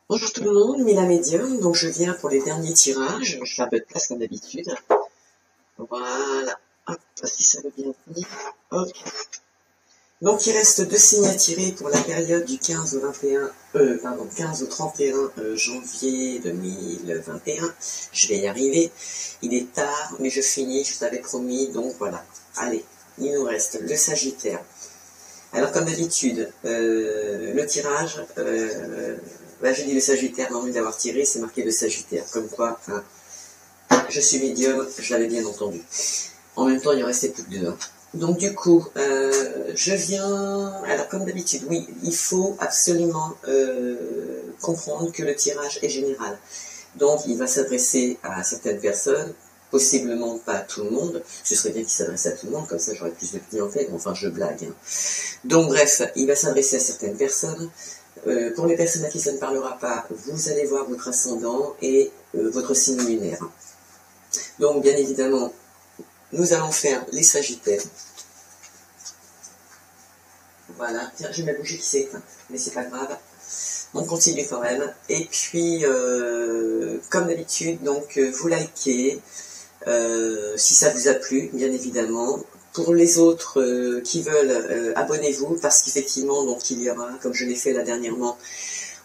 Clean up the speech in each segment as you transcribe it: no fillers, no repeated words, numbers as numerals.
Bonjour tout le monde, Mila Médium, donc je viens pour les derniers tirages, je fais un peu de place comme d'habitude. Voilà, hop, si ça veut bien venir. Ok. Donc il reste 2 signes à tirer pour la période du 15 au 15 au 31 janvier 2021. Je vais y arriver. Il est tard, mais je finis, je t'avais promis, donc voilà. Allez, il nous reste le Sagittaire. Alors comme d'habitude, le tirage, je dis le Sagittaire, non, d'avoir tiré, c'est marqué le Sagittaire, comme quoi, hein, je suis médium, je l'avais bien entendu. En même temps, il en restait plus que 2. Hein. Donc du coup, je viens, alors comme d'habitude, oui, il faut absolument comprendre que le tirage est général. Donc il va s'adresser à certaines personnes, possiblement pas à tout le monde. Ce serait bien qu'il s'adresse à tout le monde, comme ça j'aurais plus de clientèle, enfin je blague. Hein. Donc bref, il va s'adresser à certaines personnes. Pour les personnes à qui ça ne parlera pas, vous allez voir votre ascendant et votre signe lunaire. Donc bien évidemment, nous allons faire les Sagittaires. Voilà, tiens, j'ai ma bougie qui s'est éteinte, mais c'est pas grave. On continue quand même. Et puis, comme d'habitude, donc vous likez si ça vous a plu, bien évidemment. Pour les autres qui veulent, abonnez-vous parce qu'effectivement, donc il y aura, comme je l'ai fait là dernièrement,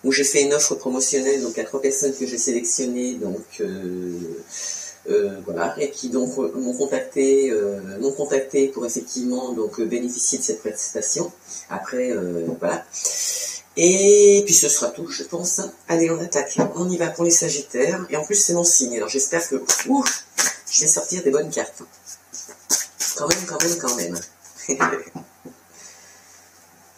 où j'ai fait une offre promotionnelle donc à 3 personnes que j'ai sélectionnées, donc voilà, et qui donc m'ont contacté pour effectivement donc bénéficier de cette prestation. Après, voilà. Et puis ce sera tout, je pense. Allez, on attaque. On y va pour les Sagittaires. Et en plus, c'est mon signe. Alors j'espère que je vais sortir des bonnes cartes. Quand même.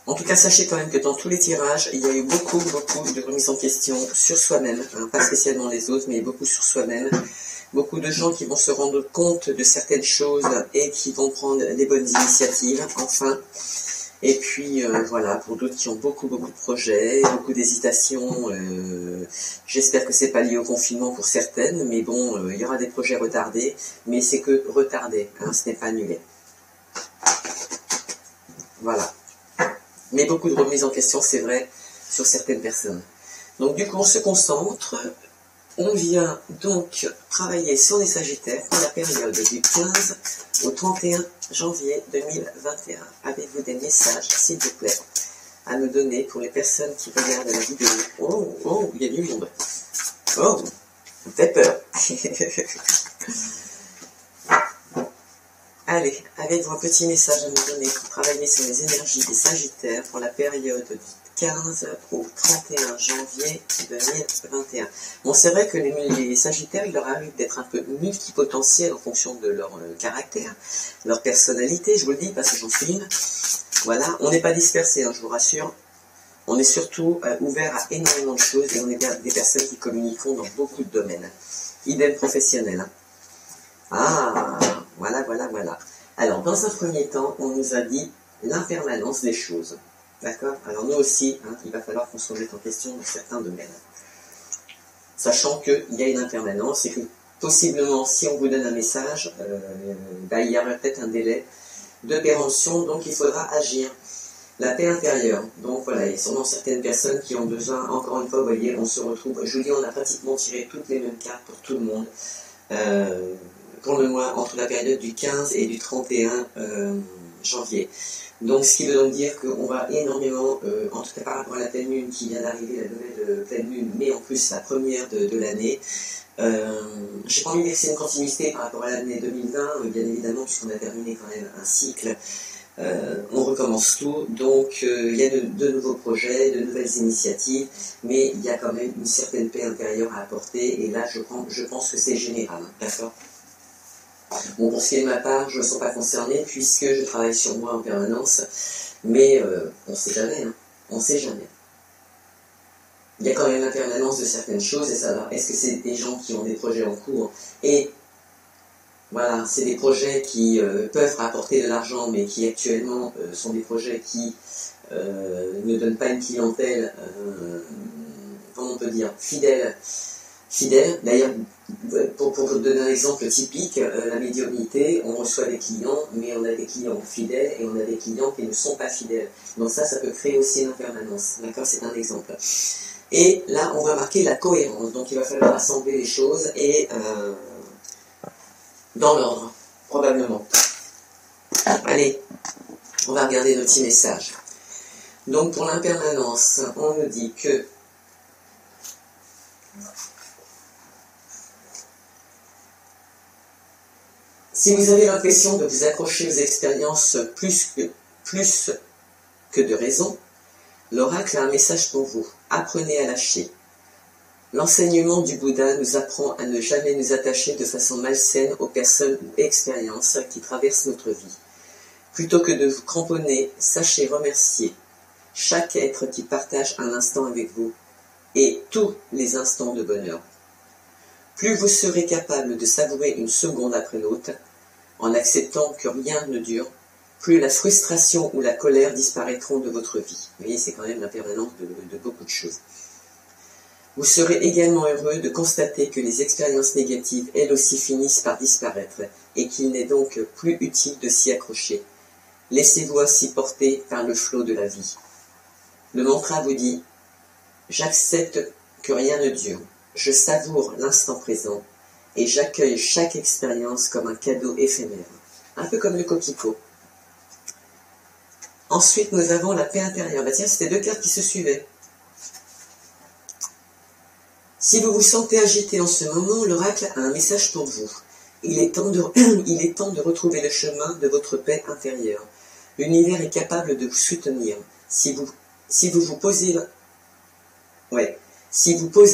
En tout cas, sachez quand même que dans tous les tirages, il y a eu beaucoup de remises en question sur soi-même. Hein, pas spécialement les autres, mais beaucoup sur soi-même. Beaucoup de gens qui vont se rendre compte de certaines choses et qui vont prendre les bonnes initiatives, enfin. Et puis voilà, pour d'autres qui ont beaucoup de projets, beaucoup d'hésitations, j'espère que c'est pas lié au confinement pour certaines, mais bon, il y aura des projets retardés, mais c'est que retardé, hein, ce n'est pas annulé. Voilà. Mais beaucoup de remises en question, c'est vrai, sur certaines personnes. Donc du coup, on se concentre. On vient donc travailler sur les Sagittaires pour la période du 15 au 31 janvier 2021. Avez-vous des messages, s'il vous plaît, à me donner pour les personnes qui regardent la vidéo? Oh, il y a du monde. Oh, ça me fait peur. Allez, avez-vous un petit message à me donner pour travailler sur les énergies des Sagittaires pour la période du 15 au 31 janvier 2021. Bon, c'est vrai que les Sagittaires, il leur arrive d'être un peu multipotentiels en fonction de leur caractère, leur personnalité, je vous le dis parce que j'en suis une. Voilà, on n'est pas dispersé, hein, je vous rassure. On est surtout ouvert à énormément de choses et on est des personnes qui communiqueront dans beaucoup de domaines. Idem professionnel. Hein. Ah, voilà. Alors, dans un premier temps, on nous a dit l'impermanence des choses. D'accord? Alors nous aussi, hein, il va falloir qu'on se remette en question dans certains domaines. Sachant qu'il y a une impermanence et que possiblement, si on vous donne un message, il y aura peut-être un délai de péremption, donc il faudra agir. La paix intérieure. Donc voilà, il y a sûrement certaines personnes qui ont besoin, encore une fois, vous voyez, on se retrouve, je vous dis, on a pratiquement tiré toutes les mêmes cartes pour tout le monde. Pour le mois entre la période du 15 et du 31 janvier. Donc ce qui veut donc dire qu'on va énormément, en tout cas par rapport à la pleine lune qui vient d'arriver, la nouvelle pleine lune, mais en plus la première de l'année, j'ai pas envie de dire que c'est une continuité par rapport à l'année 2020, bien évidemment, puisqu'on a terminé quand même un cycle, on recommence tout, donc il y a de nouveaux projets, de nouvelles initiatives, mais il y a quand même une certaine paix intérieure à apporter, et là je pense que c'est général, d'accord? Bon, pour ce qui est de ma part, je ne me sens pas concernée puisque je travaille sur moi en permanence, mais on ne sait jamais, hein. On ne sait jamais. Il y a quand même l'impermanence de certaines choses et ça va. Est-ce que c'est des gens qui ont des projets en cours et voilà, c'est des projets qui peuvent rapporter de l'argent, mais qui actuellement sont des projets qui ne donnent pas une clientèle, comment on peut dire, fidèle. D'ailleurs, pour vous donner un exemple typique, la médiumnité, on reçoit des clients, mais on a des clients fidèles et on a des clients qui ne sont pas fidèles. Donc ça peut créer aussi une impermanence. D'accord, c'est un exemple. Et là, on va marquer la cohérence. Donc, il va falloir assembler les choses et dans l'ordre, probablement. Allez, on va regarder nos petits messages. Donc, pour l'impermanence, on nous dit que si vous avez l'impression de vous accrocher aux expériences plus que de raison, l'oracle a un message pour vous. Apprenez à lâcher. L'enseignement du Bouddha nous apprend à ne jamais nous attacher de façon malsaine aux personnes ou expériences qui traversent notre vie. Plutôt que de vous cramponner, sachez remercier chaque être qui partage un instant avec vous et tous les instants de bonheur. Plus vous serez capable de savourer une seconde après l'autre, en acceptant que rien ne dure, plus la frustration ou la colère disparaîtront de votre vie. Vous voyez, c'est quand même l'impermanence de beaucoup de choses. Vous serez également heureux de constater que les expériences négatives, elles aussi, finissent par disparaître et qu'il n'est donc plus utile de s'y accrocher. Laissez-vous ainsi porter par le flot de la vie. Le mantra vous dit « J'accepte que rien ne dure, je savoure l'instant présent et j'accueille chaque expérience comme un cadeau éphémère. » Un peu comme le coquelicot. Ensuite, nous avons la paix intérieure. Bah tiens, c'était deux cartes qui se suivaient. Si vous vous sentez agité en ce moment, l'oracle a un message pour vous. Il est temps de retrouver le chemin de votre paix intérieure. L'univers est capable de vous soutenir. Si vous posez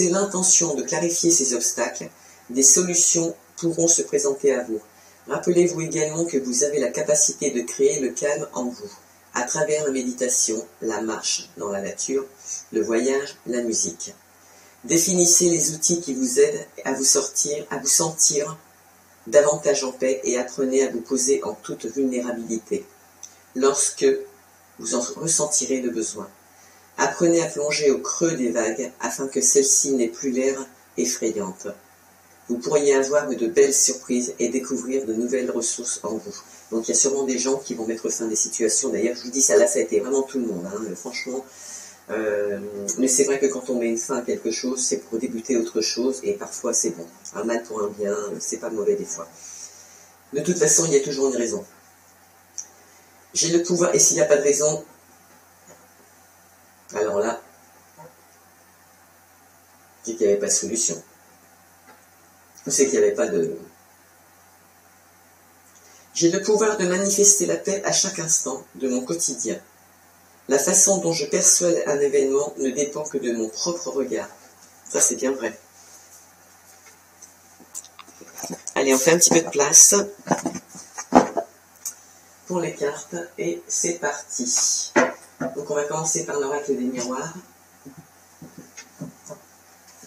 l'intention de clarifier ces obstacles, des solutions pourront se présenter à vous. Rappelez-vous également que vous avez la capacité de créer le calme en vous, à travers la méditation, la marche dans la nature, le voyage, la musique. Définissez les outils qui vous aident à vous sentir davantage en paix et apprenez à vous poser en toute vulnérabilité lorsque vous en ressentirez le besoin. Apprenez à plonger au creux des vagues afin que celles-ci n'aient plus l'air effrayantes. Vous pourriez avoir de belles surprises et découvrir de nouvelles ressources en vous. Donc il y a sûrement des gens qui vont mettre fin à des situations. D'ailleurs, je vous dis, ça a été vraiment tout le monde. Franchement, mais c'est vrai que quand on met une fin à quelque chose, c'est pour débuter autre chose. Et parfois, c'est bon. Un mal pour un bien, c'est pas mauvais des fois. De toute façon, il y a toujours une raison. J'ai le pouvoir, et s'il n'y a pas de raison, alors là, c'est qu'il n'y avait pas de solution. Ou c'est qu'il n'y avait pas de... J'ai le pouvoir de manifester la paix à chaque instant de mon quotidien. La façon dont je perçois un événement ne dépend que de mon propre regard. Ça, c'est bien vrai. Allez, on fait un petit peu de place pour les cartes et c'est parti. Donc, on va commencer par l'oracle des miroirs.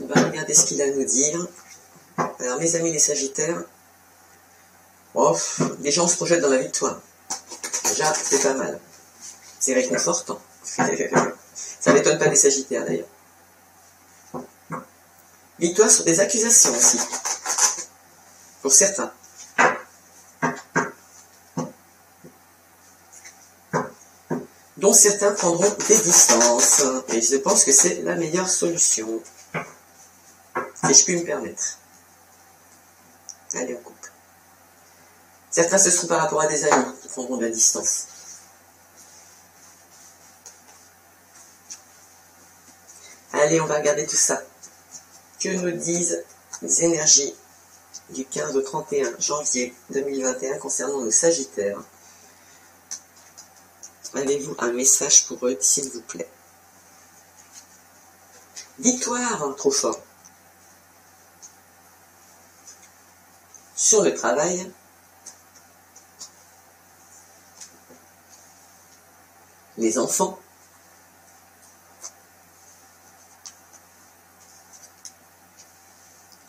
On va regarder ce qu'il a à nous dire. Alors, mes amis les Sagittaires, déjà on se projette dans la victoire. Déjà, c'est pas mal. C'est réconfortant. Ça m'étonne pas des Sagittaires d'ailleurs. Victoire sur des accusations aussi. Pour certains. Dont certains prendront des distances. Et je pense que c'est la meilleure solution. Si je puis me permettre. Allez, on coupe. Certains se seront par rapport à des amis qui prendront de la distance. Allez, on va regarder tout ça. Que nous disent les énergies du 15 au 31 janvier 2021 concernant nos Sagittaires? Avez-vous un message pour eux, s'il vous plaît? Victoire, trop fort. Sur le travail, les enfants,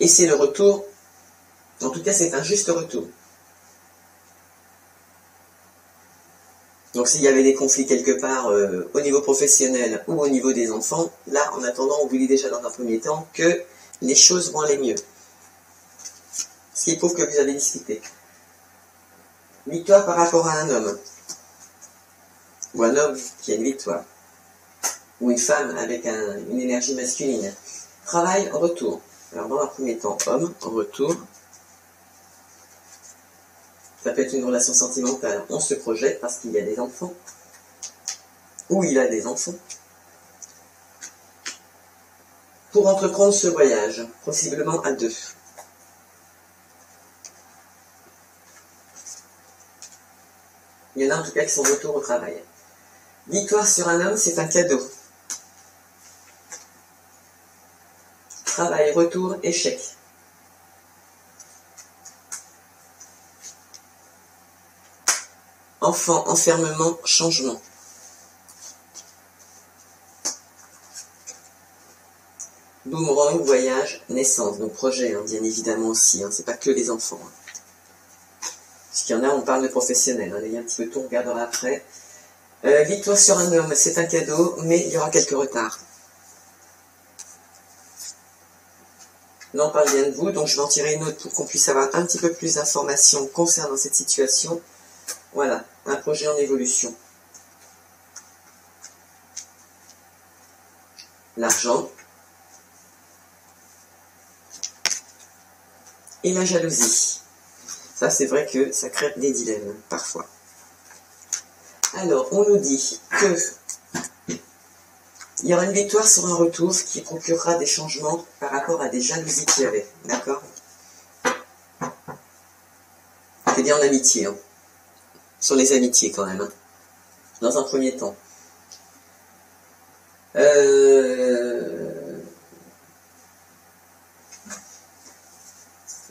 et c'est le retour, en tout cas c'est un juste retour. Donc s'il y avait des conflits quelque part au niveau professionnel ou au niveau des enfants, là en attendant on vous dit déjà dans un premier temps que les choses vont aller mieux. Ce qui prouve que vous avez discuté. Victoire par rapport à un homme. Ou un homme qui a une victoire. ou une femme avec une énergie masculine. Travail, retour. Alors dans un premier temps, homme, retour. Ça peut être une relation sentimentale. On se projette parce qu'il y a des enfants. Ou il a des enfants. Pour entreprendre ce voyage, possiblement à 2. Il y en a en tout cas qui sont retour au travail. Victoire sur un homme, c'est un cadeau. Travail, retour, échec. Enfant, enfermement, changement. Boomerang, voyage, naissance. Donc projet, hein, bien évidemment aussi. Hein, c'est pas que les enfants. Hein. Parce qu'il y en a, on parle de professionnels. Hein, il y a un petit peu tout, on regardera après. Victoire sur un homme, c'est un cadeau, mais il y aura quelques retards. Là, on parle bien de vous, donc je vais en tirer une autre pour qu'on puisse avoir un petit peu plus d'informations concernant cette situation. Voilà, un projet en évolution. L'argent. Et la jalousie. Ça, c'est vrai que ça crée des dilemmes, parfois. Alors, on nous dit que il y aura une victoire sur un retour, ce qui procurera des changements par rapport à des jalousies qu'il y avait. D'accord? C'est bien en amitié, hein. Sur les amitiés quand même, hein. Dans un premier temps.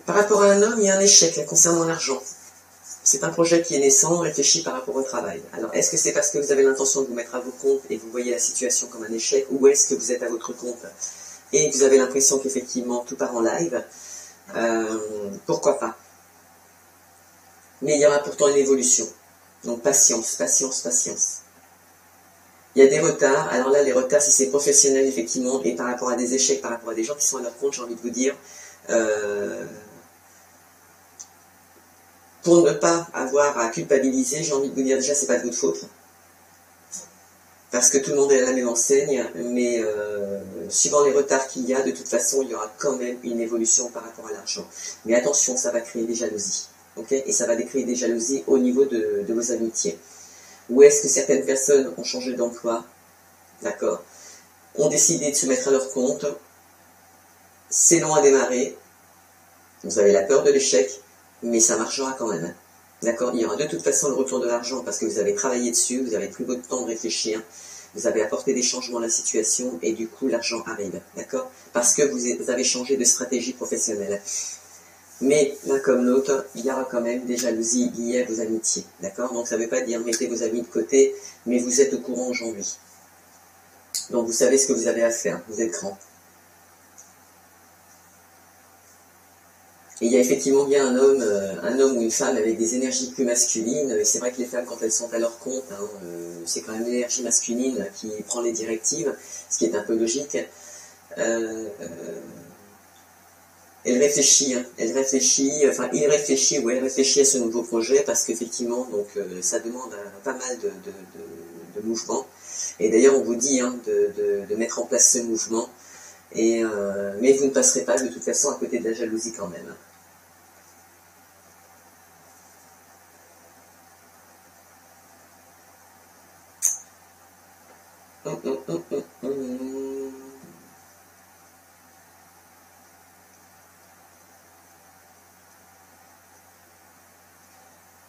Par rapport à un homme, il y a un échec là, concernant l'argent. C'est un projet qui est naissant, réfléchi par rapport au travail. Alors, est-ce que c'est parce que vous avez l'intention de vous mettre à vos comptes et vous voyez la situation comme un échec, ou est-ce que vous êtes à votre compte et vous avez l'impression qu'effectivement tout part en live? Pourquoi pas? Mais il y aura pourtant une évolution. Donc patience, patience, patience. Il y a des retards. Alors là, les retards, si c'est professionnel, effectivement, et par rapport à des échecs, par rapport à des gens qui sont à leur compte, j'ai envie de vous dire, pour ne pas avoir à culpabiliser, j'ai envie de vous dire déjà, c'est pas de votre faute. Parce que tout le monde est à la même enseigne, mais suivant les retards qu'il y a, de toute façon, il y aura quand même une évolution par rapport à l'argent. Mais attention, ça va créer des jalousies. Okay, et ça va créer des jalousies au niveau de vos amitiés. Ou est-ce que certaines personnes ont changé d'emploi, d'accord, ont décidé de se mettre à leur compte, c'est long à démarrer, vous avez la peur de l'échec, mais ça marchera quand même. D'accord, il y aura de toute façon le retour de l'argent parce que vous avez travaillé dessus, vous avez pris votre temps de réfléchir, vous avez apporté des changements à la situation et du coup l'argent arrive. D'accord, parce que vous avez changé de stratégie professionnelle. Mais l'un comme l'autre, il y aura quand même des jalousies liées à vos amitiés. D'accord? Donc ça ne veut pas dire mettez vos amis de côté, mais vous êtes au courant aujourd'hui. Donc vous savez ce que vous avez à faire, vous êtes grand. Et il y a effectivement bien un homme ou une femme avec des énergies plus masculines. Et c'est vrai que les femmes, quand elles sont à leur compte, hein, c'est quand même l'énergie masculine qui prend les directives, ce qui est un peu logique. Elle réfléchit à ce nouveau projet parce qu'effectivement, donc, ça demande pas mal de mouvements. Et d'ailleurs, on vous dit hein, de mettre en place ce mouvement. Mais vous ne passerez pas de toute façon à côté de la jalousie quand même.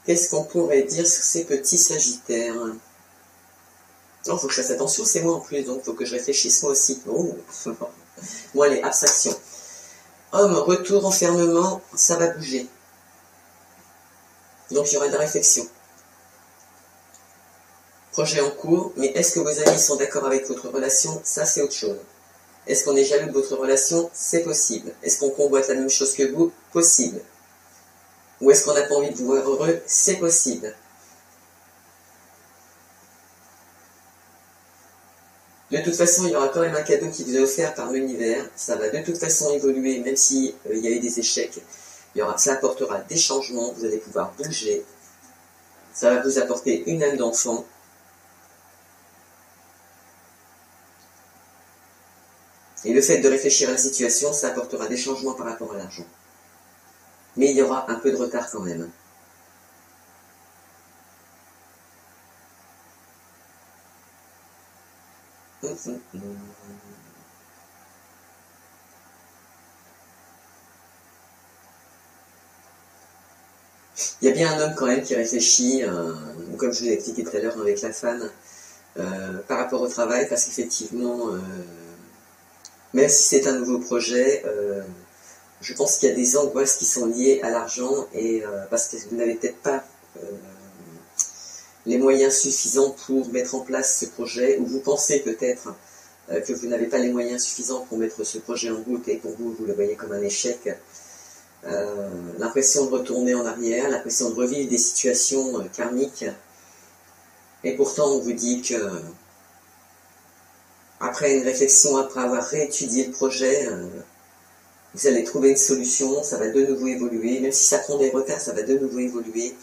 Qu'est-ce qu'on pourrait dire sur ces petits sagittaires? Il faut que je fasse attention, c'est moi en plus, donc il faut que je réfléchisse moi aussi. Oh. Bon allez, abstraction. Homme, retour, enfermement, ça va bouger. Donc il y aura de la réflexion. Projet en cours, mais est-ce que vos amis sont d'accord avec votre relation? Ça c'est autre chose. Est-ce qu'on est jaloux de votre relation? C'est possible. Est-ce qu'on convoite la même chose que vous? Possible. Ou est-ce qu'on n'a pas envie de vous voir heureux? C'est possible. De toute façon, il y aura quand même un cadeau qui vous est offert par l'univers. Ça va de toute façon évoluer, même s'il y a eu des échecs. Ça apportera des changements, vous allez pouvoir bouger. Ça va vous apporter une âme d'enfant. Et le fait de réfléchir à la situation, ça apportera des changements par rapport à l'argent. Mais il y aura un peu de retard quand même. Il y a bien un homme quand même qui réfléchit, comme je vous l'ai expliqué tout à l'heure avec la femme, par rapport au travail, parce qu'effectivement, même si c'est un nouveau projet, je pense qu'il y a des angoisses qui sont liées à l'argent, et parce que vous n'avez peut-être pas les moyens suffisants pour mettre en place ce projet, ou vous pensez peut-être que vous n'avez pas les moyens suffisants pour mettre ce projet en route, et pour vous, vous le voyez comme un échec. L'impression de retourner en arrière, l'impression de revivre des situations karmiques, et pourtant on vous dit que après une réflexion, après avoir réétudié le projet, vous allez trouver une solution, ça va de nouveau évoluer, même si ça prend des retards, ça va de nouveau évoluer,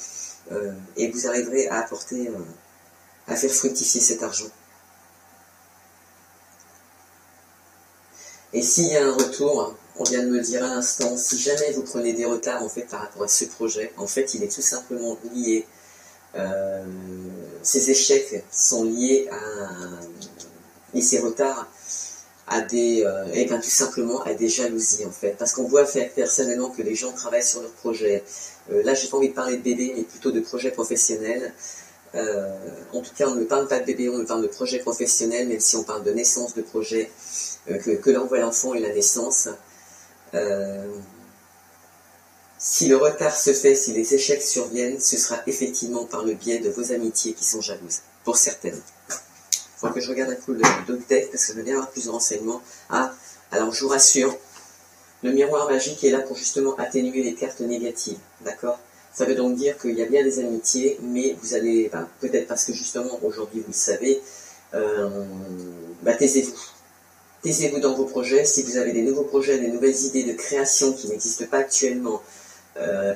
et vous arriverez à apporter, à faire fructifier cet argent. Et s'il y a un retour, on vient de me le dire à l'instant, si jamais vous prenez des retards en fait par rapport à ce projet, en fait il est tout simplement lié, ces échecs sont liés à, et ces retards à des, et bien tout simplement à des jalousies en fait, parce qu'on voit personnellement que les gens travaillent sur leur projet. Là j'ai pas envie de parler de bébé, mais plutôt de projet professionnel. En tout cas on ne parle pas de bébé, on parle de projet professionnel, même si on parle de naissance de projet, que l'envoie l'enfant et la naissance. Si le retard se fait, si les échecs surviennent, ce sera effectivement par le biais de vos amitiés qui sont jalouses, pour certaines. Il faut que je regarde un coup le deck, parce que je veux bien avoir plus de renseignements. Ah, alors je vous rassure, le miroir magique est là pour justement atténuer les cartes négatives, d'accord? Ça veut donc dire qu'il y a bien des amitiés, mais vous allez, peut-être parce que justement aujourd'hui vous le savez, taisez-vous. Taisez-vous dans vos projets. Si vous avez des nouveaux projets, des nouvelles idées de création qui n'existent pas actuellement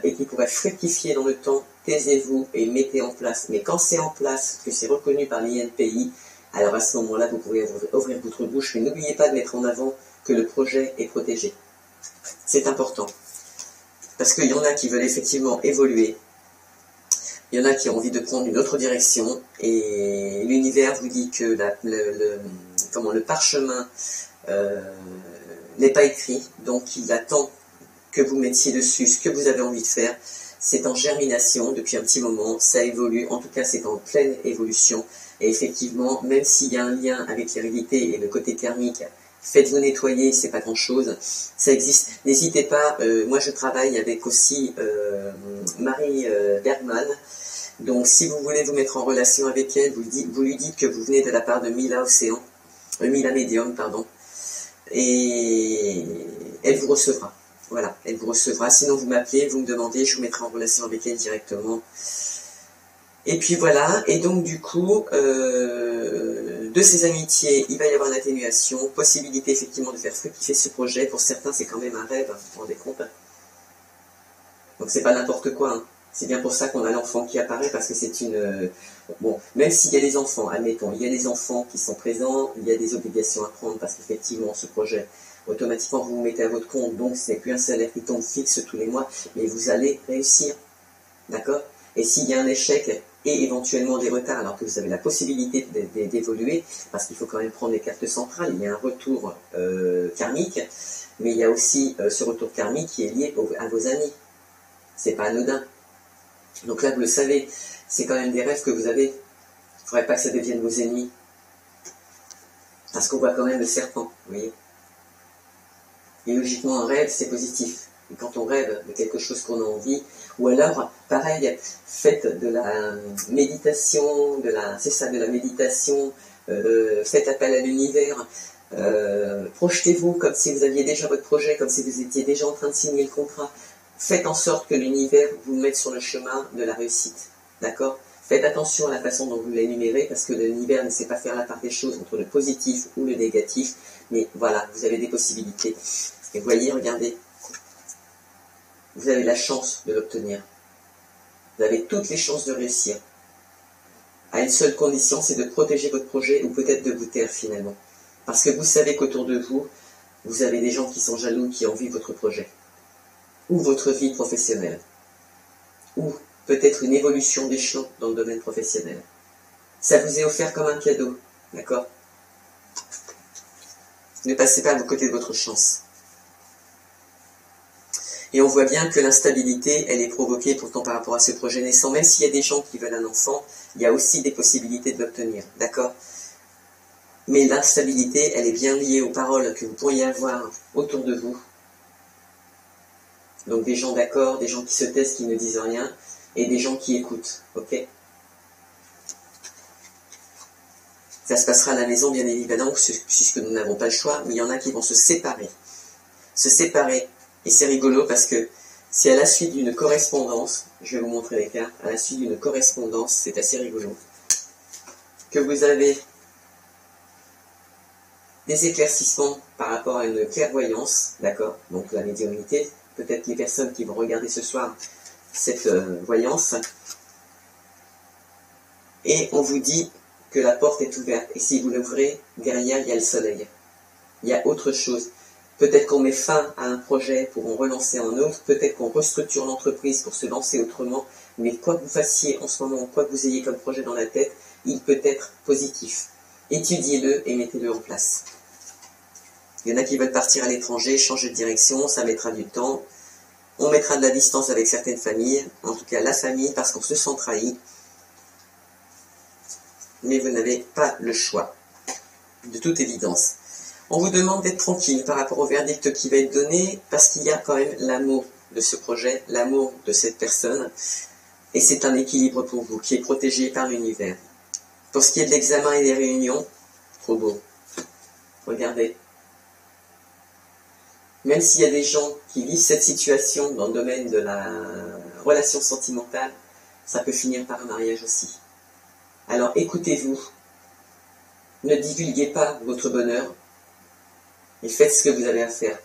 et qui pourraient fructifier dans le temps, taisez-vous et mettez en place. Mais quand c'est en place, que c'est reconnu par l'INPI, alors à ce moment-là, vous pouvez ouvrir votre bouche, mais n'oubliez pas de mettre en avant que le projet est protégé. C'est important. Parce qu'il y en a qui veulent effectivement évoluer, il y en a qui ont envie de prendre une autre direction, et l'univers vous dit que le parchemin n'est pas écrit, donc il attend que vous mettiez dessus ce que vous avez envie de faire. C'est en germination depuis un petit moment, ça évolue, en tout cas c'est en pleine évolution, et effectivement, même s'il y a un lien avec l'hérédité et le côté karmique, faites-vous nettoyer, c'est pas grand chose, ça existe. N'hésitez pas, moi je travaille avec aussi Marie Bergman, donc si vous voulez vous mettre en relation avec elle, vous lui dites que vous venez de la part de Mila Océan, Mila Medium, pardon, et elle vous recevra. Voilà, elle vous recevra. Sinon, vous m'appelez, vous me demandez, je vous mettrai en relation avec elle directement. Et puis voilà, et donc du coup, de ces amitiés, il va y avoir une atténuation, possibilité effectivement de faire fructifier ce projet. Pour certains, c'est quand même un rêve, vous vous rendez compte? Donc c'est pas n'importe quoi, hein. C'est bien pour ça qu'on a l'enfant qui apparaît, parce que c'est une... Bon, même s'il y a des enfants, admettons, il y a des enfants qui sont présents, il y a des obligations à prendre, parce qu'effectivement, ce projet, automatiquement, vous vous mettez à votre compte, donc ce n'est plus un salaire qui tombe fixe tous les mois, mais vous allez réussir, d'accord? Et s'il y a un échec et éventuellement des retards, alors que vous avez la possibilité d'évoluer, parce qu'il faut quand même prendre les cartes centrales, il y a un retour karmique, mais il y a aussi ce retour karmique qui est lié à vos amis. C'est pas anodin. Donc là, vous le savez, c'est quand même des rêves que vous avez. Il ne faudrait pas que ça devienne vos ennemis. Parce qu'on voit quand même le serpent, vous voyez. Et logiquement, un rêve, c'est positif. Et quand on rêve de quelque chose qu'on a envie, ou alors, pareil, faites de la méditation, de la méditation, faites appel à l'univers, projetez-vous comme si vous aviez déjà votre projet, comme si vous étiez déjà en train de signer le contrat. Faites en sorte que l'univers vous mette sur le chemin de la réussite, d'accord? Faites attention à la façon dont vous l'énumérez, parce que l'univers ne sait pas faire la part des choses entre le positif ou le négatif, mais voilà, vous avez des possibilités. Et vous voyez, regardez, vous avez la chance de l'obtenir. Vous avez toutes les chances de réussir. À une seule condition, c'est de protéger votre projet, ou peut-être de vous taire finalement. Parce que vous savez qu'autour de vous, Vous avez des gens qui sont jaloux, qui envient votre projet, ou votre vie professionnelle, ou peut-être une évolution d'échelon dans le domaine professionnel. Ça vous est offert comme un cadeau, d'accord? Ne passez pas à côté de votre chance. Et on voit bien que l'instabilité, elle est provoquée pourtant par rapport à ce projet naissant. Même s'il y a des gens qui veulent un enfant, il y a aussi des possibilités de l'obtenir, d'accord? Mais l'instabilité, elle est bien liée aux paroles que vous pourriez avoir autour de vous. Donc des gens d'accord, des gens qui se taisent, qui ne disent rien, et des gens qui écoutent, ok? Ça se passera à la maison, bien évidemment, puisque nous n'avons pas le choix, mais il y en a qui vont se séparer. Se séparer, et c'est rigolo parce que c'est à la suite d'une correspondance, je vais vous montrer les cartes, à la suite d'une correspondance, c'est assez rigolo, que vous avez des éclaircissements par rapport à une clairvoyance, d'accord? Donc la médiumnité, peut-être les personnes qui vont regarder ce soir cette voyance, et on vous dit que la porte est ouverte, et si vous l'ouvrez, derrière il y a le soleil, il y a autre chose. Peut-être qu'on met fin à un projet pour en relancer un autre, peut-être qu'on restructure l'entreprise pour se lancer autrement, mais quoi que vous fassiez en ce moment, quoi que vous ayez comme projet dans la tête, il peut être positif. Étudiez-le et mettez-le en place. Il y en a qui veulent partir à l'étranger, changer de direction, ça mettra du temps. On mettra de la distance avec certaines familles, en tout cas la famille, parce qu'on se sent trahi. Mais vous n'avez pas le choix, de toute évidence. On vous demande d'être tranquille par rapport au verdict qui va être donné, parce qu'il y a quand même l'amour de ce projet, l'amour de cette personne, et c'est un équilibre pour vous, qui est protégé par l'univers. Pour ce qui est de l'examen et des réunions, trop beau. Regardez. Même s'il y a des gens qui vivent cette situation dans le domaine de la relation sentimentale, ça peut finir par un mariage aussi. Alors écoutez-vous, ne divulguez pas votre bonheur, et faites ce que vous avez à faire.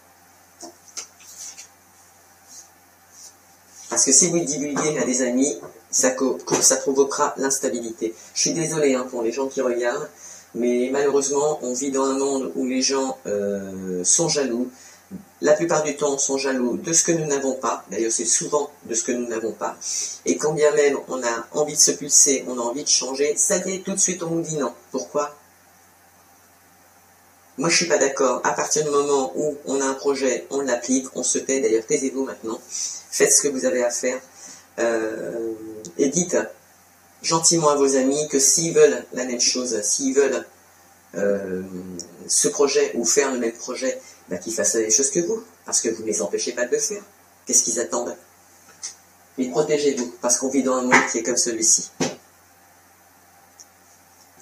Parce que si vous le divulguez à des amis, ça provoquera l'instabilité. Je suis désolé pour les gens qui regardent, mais malheureusement, on vit dans un monde où les gens sont jaloux. La plupart du temps, on sont jaloux de ce que nous n'avons pas. D'ailleurs, c'est souvent de ce que nous n'avons pas. Et quand bien même on a envie de se pulser, on a envie de changer, ça y est, tout de suite, on nous dit non. Pourquoi ? Moi, je suis pas d'accord. À partir du moment où on a un projet, on l'applique, on se tait. D'ailleurs, taisez-vous maintenant. Faites ce que vous avez à faire. Et dites gentiment à vos amis que s'ils veulent la même chose, s'ils veulent ce projet ou faire le même projet, qu'ils fassent la même chose que vous, parce que vous ne les empêchez pas de le faire. Qu'est-ce qu'ils attendent? Et protégez-vous, parce qu'on vit dans un monde qui est comme celui-ci.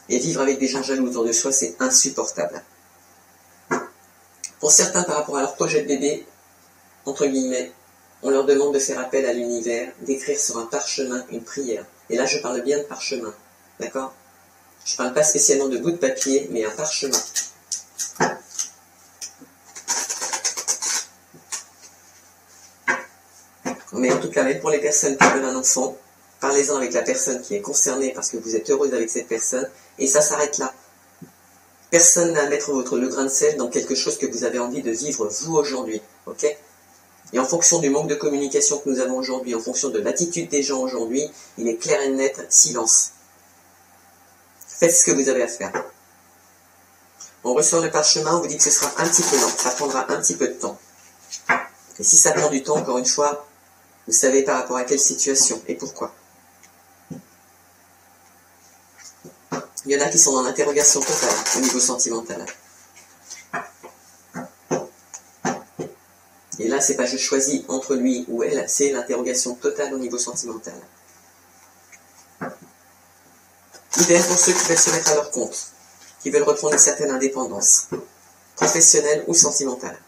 Et vivre avec des gens jaloux autour de soi, c'est insupportable. Pour certains, par rapport à leur projet de bébé, entre guillemets, on leur demande de faire appel à l'univers, d'écrire sur un parchemin une prière. Et là, je parle bien de parchemin, d'accord? Je ne parle pas spécialement de bout de papier, mais un parchemin. Mais en tout cas, même pour les personnes qui veulent un enfant, parlez-en avec la personne qui est concernée parce que vous êtes heureuse avec cette personne, et ça s'arrête là. Personne n'a à mettre le grain de sel dans quelque chose que vous avez envie de vivre vous aujourd'hui, ok? Et en fonction du manque de communication que nous avons aujourd'hui, en fonction de l'attitude des gens aujourd'hui, il est clair et net, silence. Faites ce que vous avez à faire. On ressort le parchemin, on vous dit que ce sera un petit peu lent, ça prendra un petit peu de temps. Et si ça prend du temps, encore une fois, vous savez par rapport à quelle situation et pourquoi. Il y en a qui sont dans l'interrogation totale au niveau sentimental. Et là, c'est pas je choisis entre lui ou elle, c'est l'interrogation totale au niveau sentimental. Idem pour ceux qui veulent se mettre à leur compte, qui veulent reprendre une certaine indépendance, professionnelle ou sentimentale.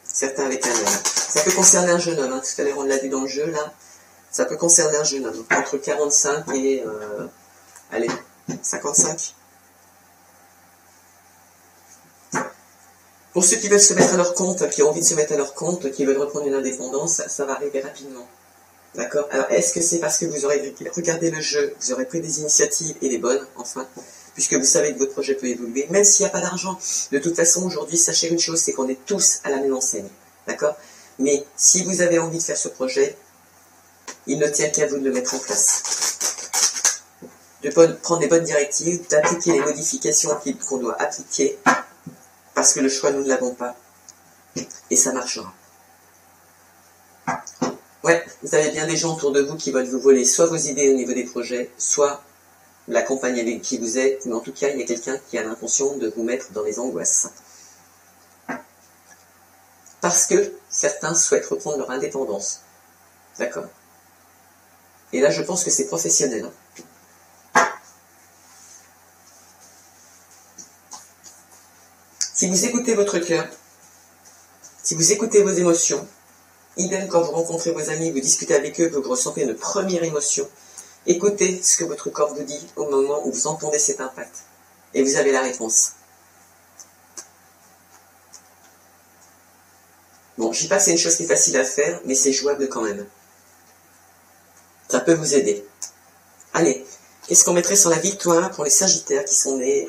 Certains avec un homme. Ça peut concerner un jeune homme, tout à l'heure on l'a vu dans le jeu, là. Ça peut concerner un jeune homme, entre 45 et, 55. Pour ceux qui veulent se mettre à leur compte, qui ont envie de se mettre à leur compte, qui veulent reprendre une indépendance, ça va arriver rapidement. D'accord? Alors, est-ce que c'est parce que vous aurez regardé le jeu, vous aurez pris des initiatives, et les bonnes, enfin, puisque vous savez que votre projet peut évoluer, même s'il n'y a pas d'argent. De toute façon, aujourd'hui, sachez une chose, c'est qu'on est tous à la même enseigne, d'accord? Mais si vous avez envie de faire ce projet, il ne tient qu'à vous de le mettre en place. De prendre les bonnes directives, d'appliquer les modifications qu'on doit appliquer, parce que le choix, nous ne l'avons pas, et ça marchera. Ouais, vous avez bien des gens autour de vous qui veulent vous voler soit vos idées au niveau des projets, soit la compagnie avec qui vous êtes, mais en tout cas, il y a quelqu'un qui a l'intention de vous mettre dans les angoisses. Parce que certains souhaitent reprendre leur indépendance. D'accord? Et là, je pense que c'est professionnel. Si vous écoutez votre cœur, si vous écoutez vos émotions, idem quand vous rencontrez vos amis, vous discutez avec eux, vous ressentez une première émotion, écoutez ce que votre corps vous dit au moment où vous entendez cet impact. Et vous avez la réponse. Bon, je dis pas que c'est une chose qui est facile à faire, mais c'est jouable quand même. Ça peut vous aider. Allez, qu'est-ce qu'on mettrait sur la victoire pour les Sagittaires qui sont nés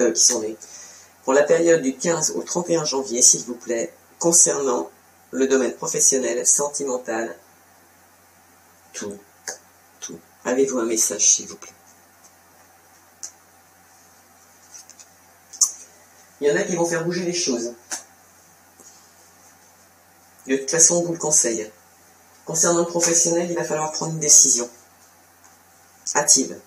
pour la période du 15 au 31 janvier, s'il vous plaît, concernant le domaine professionnel, sentimental, tout. Avez-vous un message, s'il vous plaît? Il y en a qui vont faire bouger les choses. De toute façon, on vous le conseille. Concernant le professionnel, il va falloir prendre une décision. Hâtive.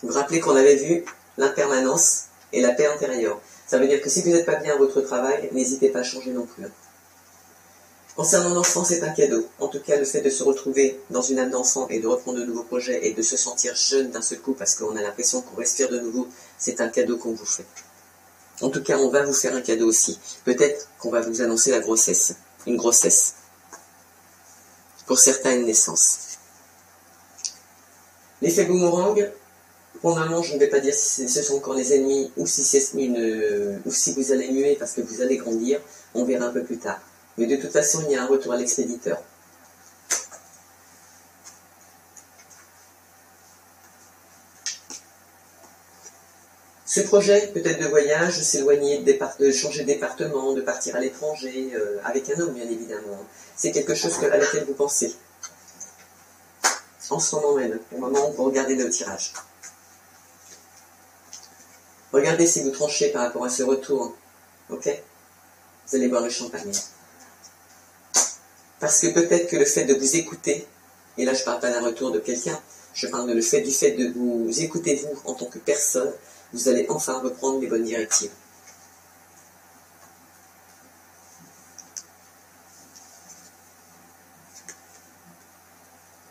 Vous vous rappelez qu'on avait vu l'impermanence et la paix intérieure. Ça veut dire que si vous n'êtes pas bien à votre travail, n'hésitez pas à changer non plus. Concernant l'enfant, c'est un cadeau. En tout cas, le fait de se retrouver dans une âme d'enfant et de reprendre de nouveaux projets et de se sentir jeune d'un seul coup parce qu'on a l'impression qu'on respire de nouveau, c'est un cadeau qu'on vous fait. En tout cas, on va vous faire un cadeau aussi. Peut-être qu'on va vous annoncer la grossesse. Une grossesse. Pour certains, une naissance. L'effet boomerang, pour le moment, je ne vais pas dire si ce sont encore les ennemis ou si vous allez muer parce que vous allez grandir. On verra un peu plus tard. Mais de toute façon, il y a un retour à l'expéditeur. Ce projet, peut-être de voyage, de s'éloigner, de changer de département, de partir à l'étranger, avec un homme, bien évidemment. C'est quelque chose à laquelle vous pensez. En ce moment même, au moment où vous regardez le tirage. Regardez si vous tranchez par rapport à ce retour. Ok? Vous allez boire le champagne. Parce que peut-être que le fait de vous écouter, et là je ne parle pas d'un retour de quelqu'un, je parle du fait de vous écouter vous en tant que personne, vous allez enfin reprendre les bonnes directives.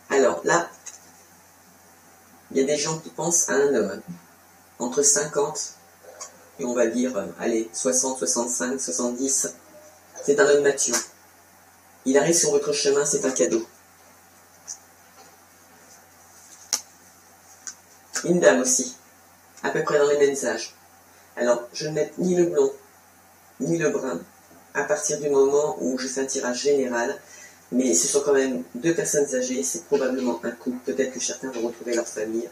Alors là, il y a des gens qui pensent à un homme, entre 50 et on va dire, allez, 60, 65, 70, c'est un homme mature. Il arrive sur votre chemin, c'est un cadeau. Une dame aussi, à peu près dans les mêmes âges. Alors, je ne mets ni le blond, ni le brun, à partir du moment où je fais un tirage général, mais ce sont quand même deux personnes âgées, c'est probablement un couple, peut-être que certains vont retrouver leur famille.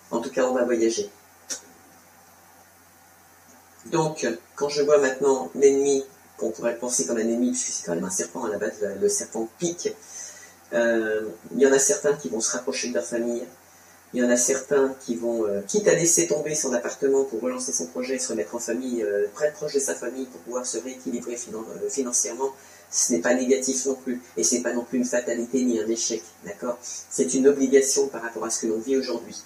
En tout cas, on va voyager. Donc, quand je vois maintenant l'ennemi, qu'on pourrait le penser comme un ennemi, puisque c'est quand même un serpent, à la base, le serpent pique, il y en a certains qui vont se rapprocher de leur famille, il y en a certains qui vont, quitte à laisser tomber son appartement pour relancer son projet et se remettre en famille, très proche de sa famille pour pouvoir se rééquilibrer financièrement, ce n'est pas négatif non plus, et ce n'est pas non plus une fatalité ni un échec, d'accord? C'est une obligation par rapport à ce que l'on vit aujourd'hui.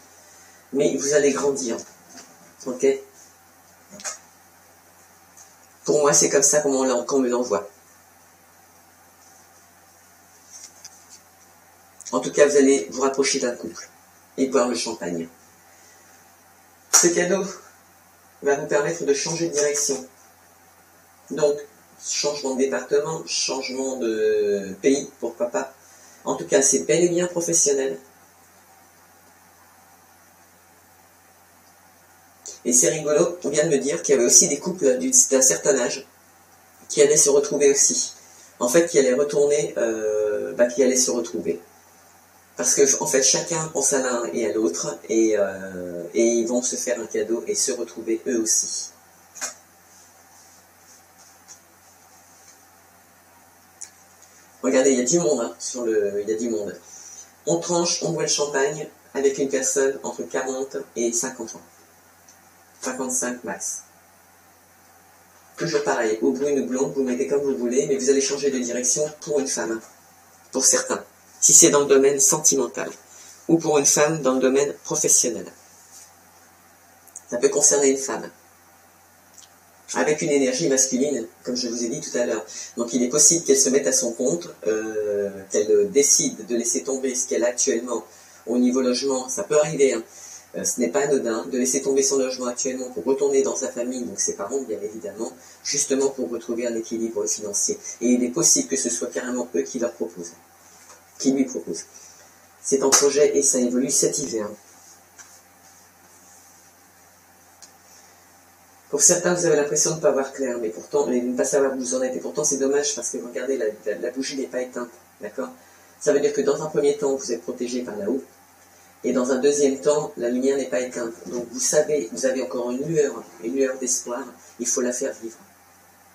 Mais vous allez grandir, ok? Pour moi, c'est comme ça qu'on me l'envoie. En tout cas, vous allez vous rapprocher d'un couple et boire le champagne. Ce cadeau va vous permettre de changer de direction. Donc, changement de département, changement de pays, pourquoi pas. En tout cas, c'est bel et bien professionnel. Et c'est rigolo, on vient de me dire qu'il y avait aussi des couples d'un certain âge qui allaient se retrouver aussi. En fait, qui allaient retourner, qui allaient se retrouver. Parce que en fait, chacun pense à l'un et à l'autre, et ils vont se faire un cadeau et se retrouver eux aussi. Regardez, il y a du monde, hein, il y a du monde. On tranche, on boit le champagne avec une personne entre 40 et 50 ans. 55 max. Toujours pareil, ou brune ou blonde, vous mettez comme vous voulez, mais vous allez changer de direction pour une femme, pour certains. Si c'est dans le domaine sentimental, ou pour une femme dans le domaine professionnel. Ça peut concerner une femme, avec une énergie masculine, comme je vous ai dit tout à l'heure. Donc il est possible qu'elle se mette à son compte, qu'elle décide de laisser tomber ce qu'elle a actuellement au niveau logement. Ça peut arriver, hein. Ce n'est pas anodin de laisser tomber son logement actuellement pour retourner dans sa famille, donc ses parents bien évidemment, justement pour retrouver un équilibre financier. Et il est possible que ce soit carrément eux qui leur proposent. Qui lui propose. C'est en projet et ça évolue cet hiver. Pour certains, vous avez l'impression de ne pas voir clair, mais pourtant, de ne pas savoir où vous en êtes. Et pourtant, c'est dommage parce que regardez, la bougie n'est pas éteinte. D'accord? Ça veut dire que dans un premier temps, vous êtes protégé par là-haut. Et dans un deuxième temps, la lumière n'est pas éteinte. Donc vous savez, vous avez encore une lueur d'espoir. Il faut la faire vivre.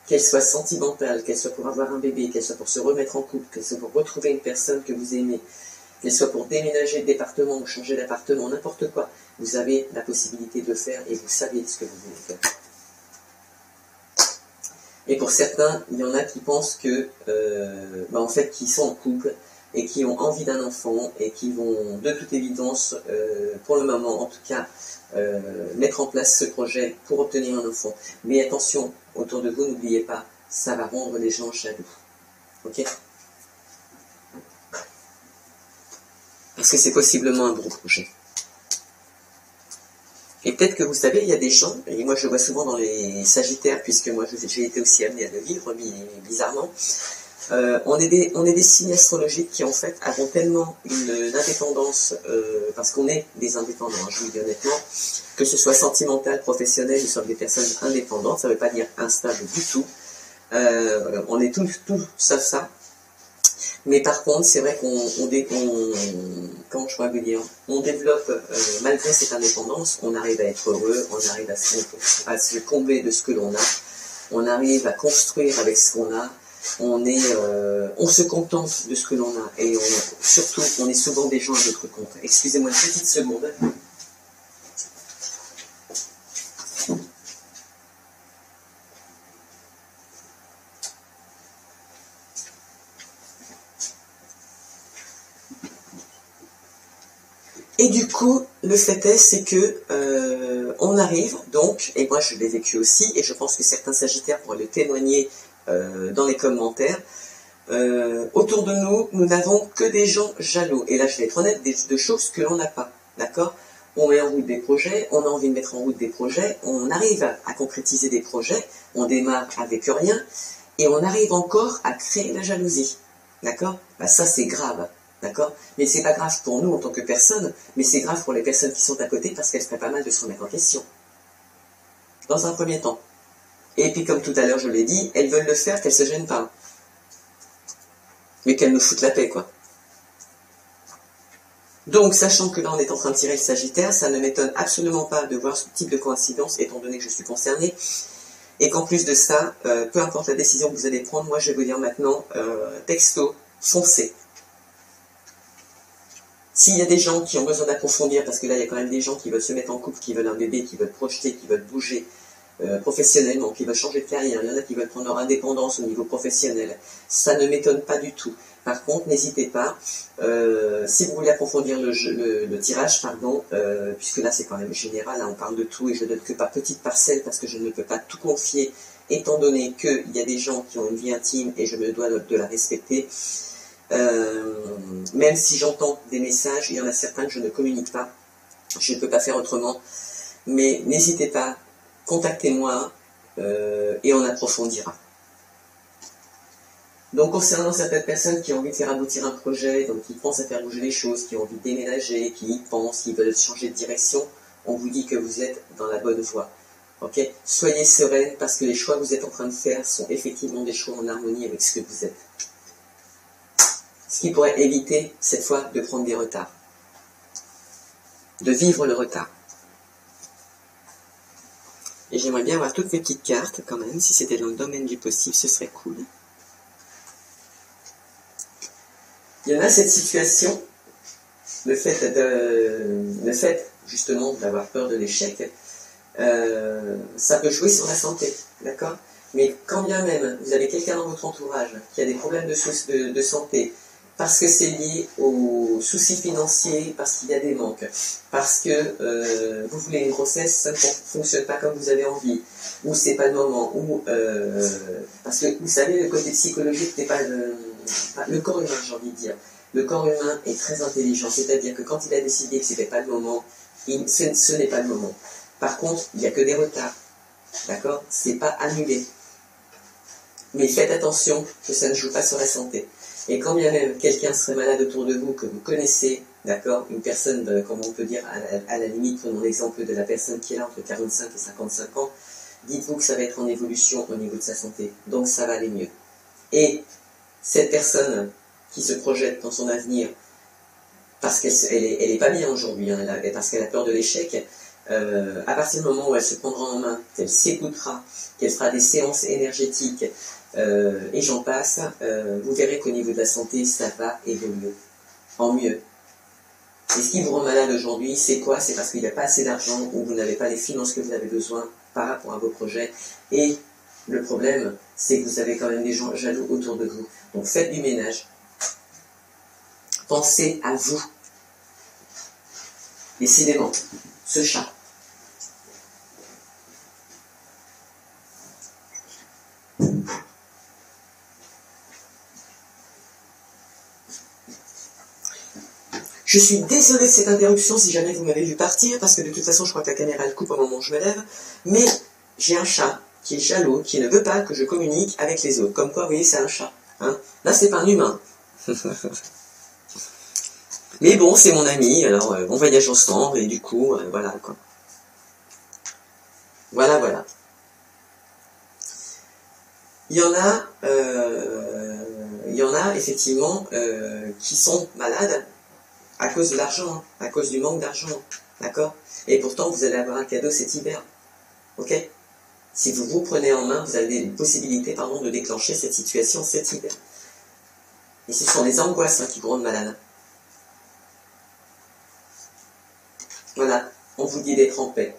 Qu'elle soit sentimentale, qu'elle soit pour avoir un bébé, qu'elle soit pour se remettre en couple, qu'elle soit pour retrouver une personne que vous aimez, qu'elle soit pour déménager de département ou changer d'appartement, n'importe quoi, vous avez la possibilité de le faire et vous savez ce que vous voulez faire. Et pour certains, il y en a qui pensent que, en fait, qui sont en couple et qui ont envie d'un enfant et qui vont, de toute évidence, pour le moment en tout cas, mettre en place ce projet pour obtenir un enfant. Mais attention, autour de vous, n'oubliez pas, ça va rendre les gens jaloux. Ok? Parce que c'est possiblement un gros projet. Et peut-être que vous savez, il y a des gens, et moi je le vois souvent dans les Sagittaires, puisque moi j'ai été aussi amené à le vivre, bizarrement, on est des signes astrologiques qui en fait avons tellement une indépendance, parce qu'on est des indépendants, hein, je vous le dis honnêtement, que ce soit sentimental, professionnel, nous sommes des personnes indépendantes, ça ne veut pas dire instables du tout, on est tous sauf ça. Mais par contre, c'est vrai comment je pourrais vous dire, on développe, malgré cette indépendance, on arrive à être heureux, on arrive à se combler de ce que l'on a, on arrive à construire avec ce qu'on a, on se contente de ce que l'on a, et surtout, on est souvent des gens à notre compte. Excusez-moi une petite seconde. Et du coup, le fait est, c'est que on arrive donc, et moi je l'ai vécu aussi, et je pense que certains Sagittaires pourraient le témoigner dans les commentaires, autour de nous, nous n'avons que des gens jaloux. Et là, je vais être honnête, de choses que l'on n'a pas, d'accord? On met en route des projets, on a envie de mettre en route des projets, on arrive à concrétiser des projets, on démarre avec rien, et on arrive encore à créer la jalousie, d'accord? Ça, c'est grave. D'accord? Mais c'est pas grave pour nous en tant que personne, mais c'est grave pour les personnes qui sont à côté parce qu'elles seraient pas mal de se remettre en question. Dans un premier temps. Et puis comme tout à l'heure je l'ai dit, elles veulent le faire, qu'elles se gênent pas. Mais qu'elles nous foutent la paix, quoi. Donc, sachant que là on est en train de tirer le Sagittaire, ça ne m'étonne absolument pas de voir ce type de coïncidence, étant donné que je suis concernée. Et qu'en plus de ça, peu importe la décision que vous allez prendre, moi je vais vous dire maintenant, texto, foncez. S'il y a des gens qui ont besoin d'approfondir, parce que là il y a quand même des gens qui veulent se mettre en couple, qui veulent un bébé, qui veulent projeter, qui veulent bouger professionnellement, qui veulent changer de carrière, il y en a qui veulent prendre leur indépendance au niveau professionnel, ça ne m'étonne pas du tout. Par contre, n'hésitez pas, si vous voulez approfondir le tirage, puisque là c'est quand même général, là on parle de tout et je ne donne que par petites parcelles parce que je ne peux pas tout confier, étant donné qu'il y a des gens qui ont une vie intime et je me dois de la respecter. Même si j'entends des messages, il y en a certains que je ne communique pas, je ne peux pas faire autrement, mais n'hésitez pas, contactez-moi et on approfondira. Donc concernant certaines personnes qui ont envie de faire aboutir un projet, donc qui pensent à faire bouger les choses, qui ont envie de déménager, qui y pensent, qui veulent changer de direction, on vous dit que vous êtes dans la bonne voie. Ok? Soyez sereine parce que les choix que vous êtes en train de faire sont effectivement des choix en harmonie avec ce que vous êtes. Ce qui pourrait éviter cette fois de prendre des retards, de vivre le retard. Et j'aimerais bien avoir toutes mes petites cartes quand même, si c'était dans le domaine du possible, ce serait cool. Il y en a cette situation, le fait justement d'avoir peur de l'échec, ça peut jouer sur la santé, d'accord? Mais quand bien même vous avez quelqu'un dans votre entourage qui a des problèmes de santé, parce que c'est lié aux soucis financiers, parce qu'il y a des manques, parce que vous voulez une grossesse, ça ne fonctionne pas comme vous avez envie, ou c'est pas le moment, ou parce que vous savez, le côté psychologique n'est pas le corps humain, j'ai envie de dire. Le corps humain est très intelligent, c'est-à-dire que quand il a décidé que ce n'était pas le moment, ce n'est pas le moment. Par contre, il n'y a que des retards, d'accord? C'est pas annulé. Mais faites attention que ça ne joue pas sur la santé. Et quand bien même quelqu'un serait malade autour de vous, que vous connaissez, d'accord, une personne, comment on peut dire, à la limite, prenons l'exemple de la personne qui est là entre 45 et 55 ans, dites-vous que ça va être en évolution au niveau de sa santé. Donc ça va aller mieux. Et cette personne qui se projette dans son avenir, parce qu'elle est pas bien aujourd'hui, hein, parce qu'elle a peur de l'échec, à partir du moment où elle se prendra en main, qu'elle s'écoutera, qu'elle fera des séances énergétiques, et j'en passe, vous verrez qu'au niveau de la santé, ça va évoluer en mieux. Et ce qui vous rend malade aujourd'hui, c'est quoi? C'est parce qu'il n'y a pas assez d'argent ou vous n'avez pas les finances que vous avez besoin par rapport à vos projets. Et le problème, c'est que vous avez quand même des gens jaloux autour de vous. Donc faites du ménage. Pensez à vous. Décidément, ce chat. Je suis désolée de cette interruption si jamais vous m'avez vu partir, parce que de toute façon je crois que la caméra elle coupe au moment où je me lève, mais j'ai un chat qui est jaloux, qui ne veut pas que je communique avec les autres. Comme quoi, vous voyez, c'est un chat. Hein. Là, c'est pas un humain. Mais bon, c'est mon ami, alors on voyage ensemble, et du coup, voilà, quoi. Voilà, voilà. Il y en a effectivement qui sont malades à cause de l'argent, hein, à cause du manque d'argent, d'accord? Et pourtant, vous allez avoir un cadeau cet hiver, ok? Si vous vous prenez en main, vous avez des possibilités, pardon, de déclencher cette situation cet hiver. Et ce sont les angoisses qui vous rendent malade. Voilà, on vous dit d'être en paix.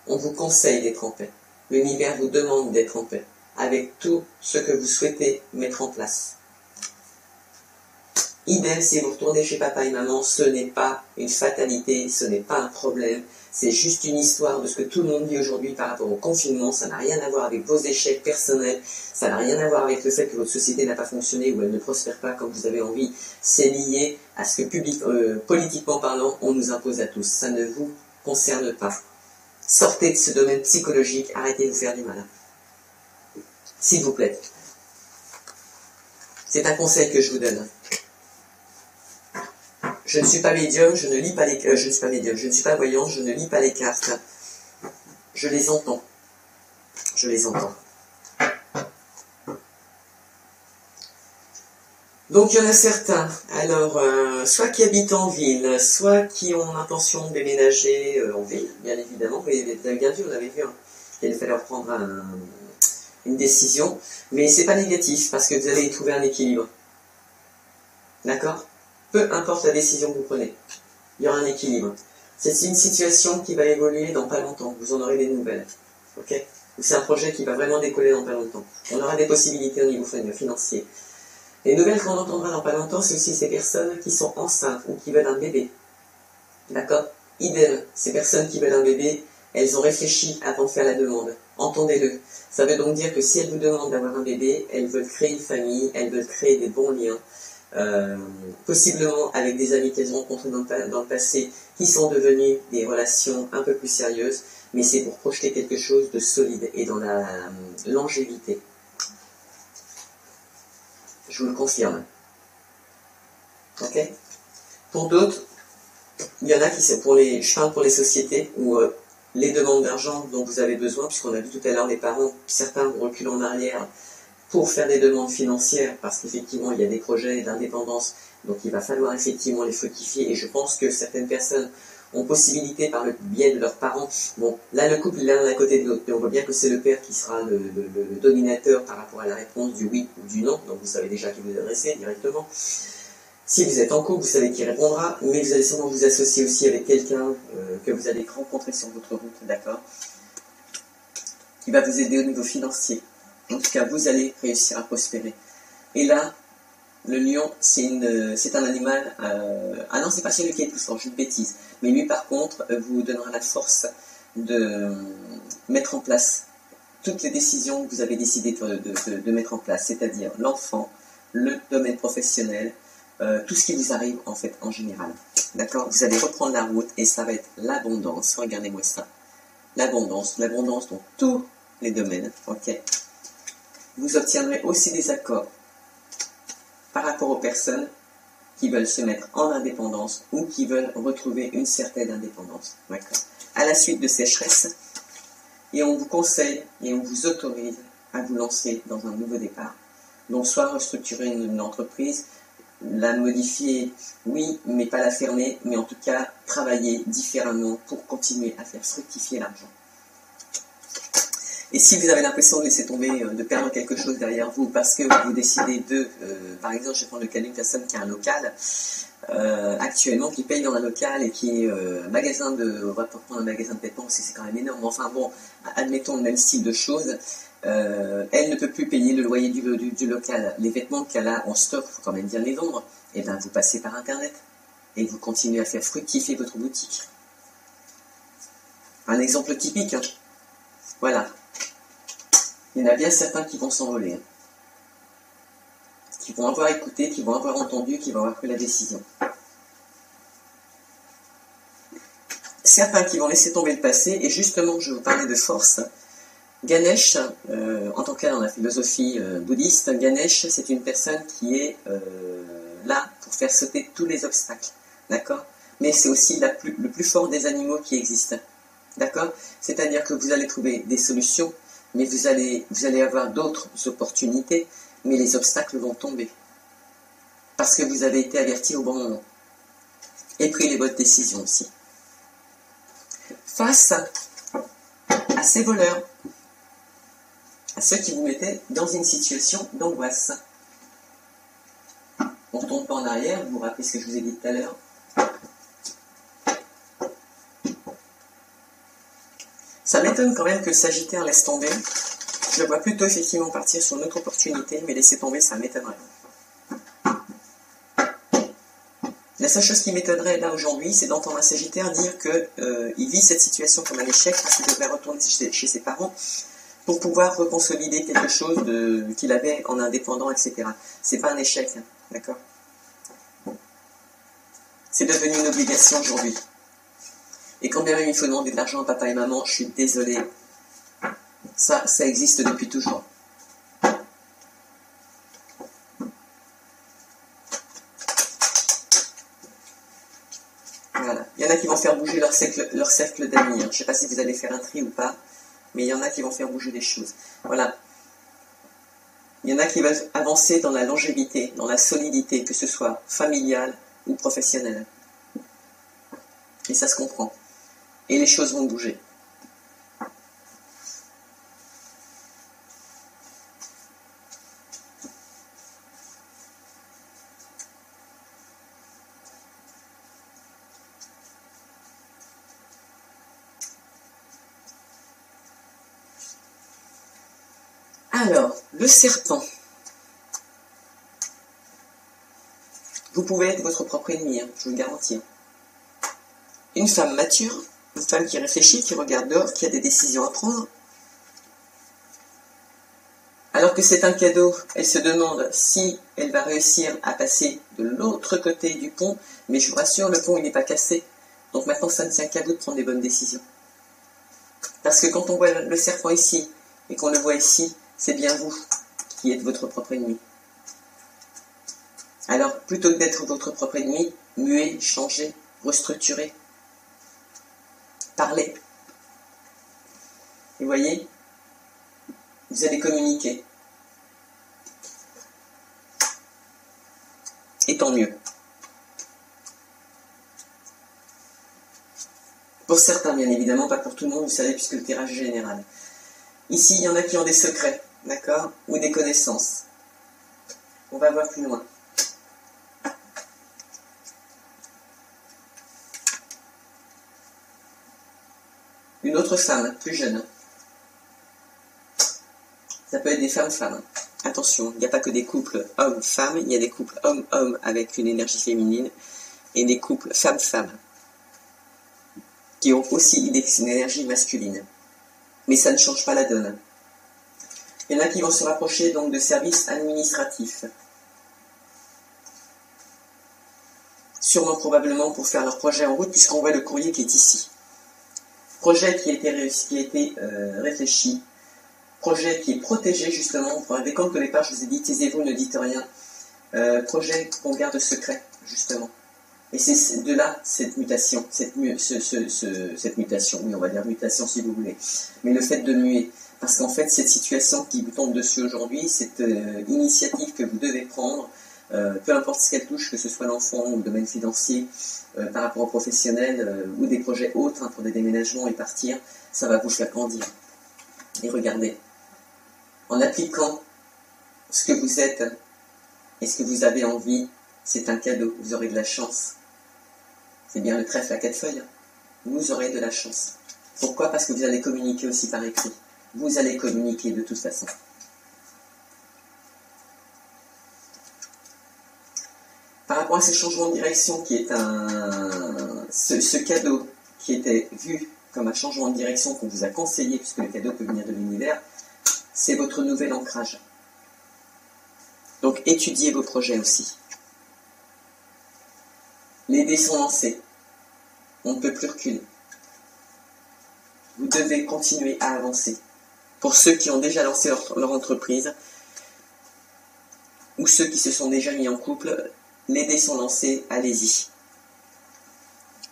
On vous conseille d'être en paix. L'univers vous demande d'être en paix, avec tout ce que vous souhaitez mettre en place. Idem, si vous retournez chez papa et maman, ce n'est pas une fatalité, ce n'est pas un problème, c'est juste une histoire de ce que tout le monde dit aujourd'hui par rapport au confinement, ça n'a rien à voir avec vos échecs personnels, ça n'a rien à voir avec le fait que votre société n'a pas fonctionné ou elle ne prospère pas comme vous avez envie, c'est lié à ce que politiquement parlant, on nous impose à tous, ça ne vous concerne pas. Sortez de ce domaine psychologique, arrêtez de vous faire du mal. S'il vous plaît. C'est un conseil que je vous donne. Je ne suis pas médium, je ne lis pas les je ne suis pas médium, je ne suis pas voyant, je ne lis pas les cartes. Je les entends. Je les entends. Donc il y en a certains, alors, soit qui habitent en ville, soit qui ont l'intention de déménager en ville, bien évidemment, vous avez bien vu, on avait vu, hein, qu'il fallait leur prendre une décision, mais c'est pas négatif, parce que vous allez y trouver un équilibre. D'accord ? Peu importe la décision que vous prenez, il y aura un équilibre. C'est une situation qui va évoluer dans pas longtemps, vous en aurez des nouvelles. Ok ? C'est un projet qui va vraiment décoller dans pas longtemps. On aura des possibilités au niveau financier. Les nouvelles qu'on entendra dans pas longtemps, c'est aussi ces personnes qui sont enceintes ou qui veulent un bébé. D'accord ? Idem, ces personnes qui veulent un bébé, elles ont réfléchi avant de faire la demande. Entendez-le. Ça veut donc dire que si elles vous demandent d'avoir un bébé, elles veulent créer une famille, elles veulent créer des bons liens. Possiblement avec des amis qu'elles ont rencontrés dans le passé qui sont devenus des relations un peu plus sérieuses, mais c'est pour projeter quelque chose de solide et dans la longévité. Je vous le confirme. Ok ? Pour d'autres, il y en a qui sont je parle pour les sociétés où les demandes d'argent dont vous avez besoin, puisqu'on a vu tout à l'heure les parents, certains vont reculer en arrière pour faire des demandes financières, parce qu'effectivement, il y a des projets d'indépendance, donc il va falloir effectivement les fructifier, et je pense que certaines personnes ont possibilité par le biais de leurs parents. Bon, là, le couple, l'un à côté de l'autre, on voit bien que c'est le père qui sera le dominateur par rapport à la réponse du oui ou du non, donc vous savez déjà qui vous adressez directement. Si vous êtes en couple, vous savez qui répondra, mais vous allez sûrement vous associer aussi avec quelqu'un que vous allez rencontrer sur votre route, d'accord, qui va vous aider au niveau financier. En tout cas, vous allez réussir à prospérer. Et là, le lion, c'est un animal... ah non, c'est pas celui qui est plus fort, j'ai une bêtise. Mais lui, par contre, vous donnera la force de mettre en place toutes les décisions que vous avez décidé de mettre en place, c'est-à-dire l'enfant, le domaine professionnel, tout ce qui vous arrive en fait en général. D'accord? Vous allez reprendre la route et ça va être l'abondance. Regardez-moi ça. L'abondance dans tous les domaines. Ok? Vous obtiendrez aussi des accords par rapport aux personnes qui veulent se mettre en indépendance ou qui veulent retrouver une certaine indépendance. D'accord? À la suite de sécheresse, et on vous conseille et on vous autorise à vous lancer dans un nouveau départ. Donc soit restructurer une entreprise, la modifier, oui, mais pas la fermer, mais en tout cas travailler différemment pour continuer à faire fructifier l'argent. Et si vous avez l'impression de laisser tomber, de perdre quelque chose derrière vous, parce que vous décidez de, par exemple, je vais prendre le cas d'une personne qui a un local, actuellement, qui paye dans un local et qui est magasin on va pas prendre un magasin de vêtements parce que c'est quand même énorme, enfin bon, admettons le même style de choses, elle ne peut plus payer le loyer du local. Les vêtements qu'elle a en stock, il faut quand même bien les vendre, et bien vous passez par internet et vous continuez à faire fructifier votre boutique. Un exemple typique, hein. Voilà. Il y en a bien certains qui vont s'envoler, hein. Qui vont avoir écouté, qui vont avoir entendu, qui vont avoir pris la décision. Certains qui vont laisser tomber le passé, et justement, je vais vous parler de force. Ganesh, en tant que dans la philosophie bouddhiste, Ganesh, c'est une personne qui est là pour faire sauter tous les obstacles, d'accord? Mais c'est aussi le plus fort des animaux qui existent, d'accord? C'est-à-dire que vous allez trouver des solutions, mais vous allez avoir d'autres opportunités, mais les obstacles vont tomber. Parce que vous avez été averti au bon moment. Et pris les bonnes décisions aussi. Face à ces voleurs, à ceux qui vous mettaient dans une situation d'angoisse. On ne retourne pas en arrière, vous vous rappelez ce que je vous ai dit tout à l'heure. Ça m'étonne quand même que le Sagittaire laisse tomber. Je le vois plutôt effectivement partir sur une autre opportunité, mais laisser tomber, ça m'étonnerait. La seule chose qui m'étonnerait là aujourd'hui, c'est d'entendre un Sagittaire dire qu'il vit cette situation comme un échec parce qu'il devrait retourner chez ses parents pour pouvoir reconsolider quelque chose qu'il avait en indépendant, etc. C'est pas un échec, hein, d'accord? C'est devenu une obligation aujourd'hui. Et quand bien même il faut demander de l'argent à papa et maman, je suis désolé. Ça existe depuis toujours. Voilà. Il y en a qui vont faire bouger leur cercle d'amis. Je ne sais pas si vous allez faire un tri ou pas, mais il y en a qui vont faire bouger les choses. Voilà. Il y en a qui veulent avancer dans la longévité, dans la solidité, que ce soit familiale ou professionnelle. Et ça se comprend. Et les choses vont bouger. Alors, le serpent. Vous pouvez être votre propre ennemi, hein, je vous le garantis. Une femme mature, une femme qui réfléchit, qui regarde dehors, qui a des décisions à prendre. Alors que c'est un cadeau, elle se demande si elle va réussir à passer de l'autre côté du pont, mais je vous rassure, le pont il n'est pas cassé. Donc maintenant ça ne tient qu'à vous de prendre des bonnes décisions. Parce que quand on voit le serpent ici, et qu'on le voit ici, c'est bien vous qui êtes votre propre ennemi. Alors, plutôt que d'être votre propre ennemi, muez, changez, restructurez, parlez. Et voyez, vous allez communiquer. tant mieux. Pour certains, bien évidemment, pas pour tout le monde, vous savez, puisque le tirage est général. Ici, il y en a qui ont des secrets, d'accord, ou des connaissances. On va voir plus loin. Une autre femme, plus jeune. Ça peut être des femmes-femmes. Attention, il n'y a pas que des couples hommes-femmes, il y a des couples hommes-hommes avec une énergie féminine et des couples femmes-femmes qui ont aussi une énergie masculine. Mais ça ne change pas la donne. Il y en a qui vont se rapprocher donc de services administratifs. Sûrement probablement pour faire leur projet en route, puisqu'on voit le courrier qui est ici. Projet qui a été réfléchi. Projet qui est protégé justement. Vous vous rendez compte qu'au départ je vous ai dit taisez-vous, ne dites rien. Projet qu'on garde secret justement. Et c'est de là cette mutation, cette mutation, oui on va dire mutation si vous voulez. Mais le fait de muer, parce qu'en fait cette situation qui vous tombe dessus aujourd'hui, cette initiative que vous devez prendre, peu importe ce qu'elle touche, que ce soit l'enfant ou le domaine financier, par rapport aux professionnels ou des projets autres hein, pour des déménagements et partir, ça va vous faire grandir. Et regardez, en appliquant ce que vous êtes et ce que vous avez envie, c'est un cadeau, vous aurez de la chance. C'est bien le trèfle à 4 feuilles. Vous aurez de la chance. Pourquoi? Parce que vous allez communiquer aussi par écrit. Vous allez communiquer de toute façon. Par rapport à ce changement de direction qui est ce cadeau qui était vu comme un changement de direction qu'on vous a conseillé, puisque le cadeau peut venir de l'univers, c'est votre nouvel ancrage. Donc étudiez vos projets aussi. Les dés sont lancés. On ne peut plus reculer. Vous devez continuer à avancer. Pour ceux qui ont déjà lancé leur entreprise, ou ceux qui se sont déjà mis en couple, les dés sont lancés, allez-y.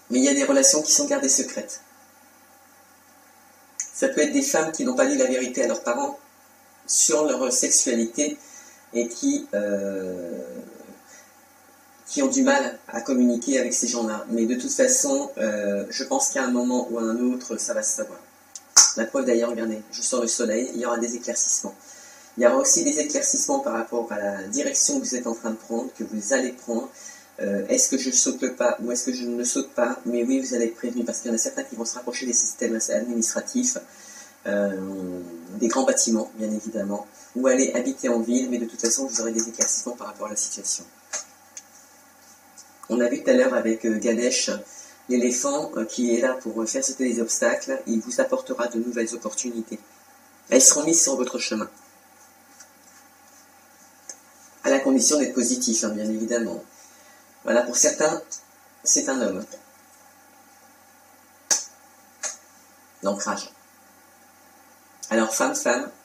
Mais il y a des relations qui sont gardées secrètes. Ça peut être des femmes qui n'ont pas dit la vérité à leurs parents sur leur sexualité et qui ont du mal à communiquer avec ces gens-là. Mais de toute façon, je pense qu'à un moment ou à un autre, ça va se savoir. La preuve d'ailleurs, regardez, je sors le soleil, il y aura des éclaircissements. Il y aura aussi des éclaircissements par rapport à la direction que vous êtes en train de prendre, que vous allez prendre. Est-ce que je saute le pas ou est-ce que je ne saute pas? Mais oui, vous allez être prévenus parce qu'il y en a certains qui vont se rapprocher des systèmes administratifs, des grands bâtiments, bien évidemment, ou aller habiter en ville, mais de toute façon, vous aurez des éclaircissements par rapport à la situation. On a vu tout à l'heure avec Ganesh, l'éléphant qui est là pour faire sauter les obstacles, il vous apportera de nouvelles opportunités. Elles seront mises sur votre chemin. À la condition d'être positif, hein, bien évidemment. Voilà, pour certains, c'est un homme. L'ancrage. Alors, femme,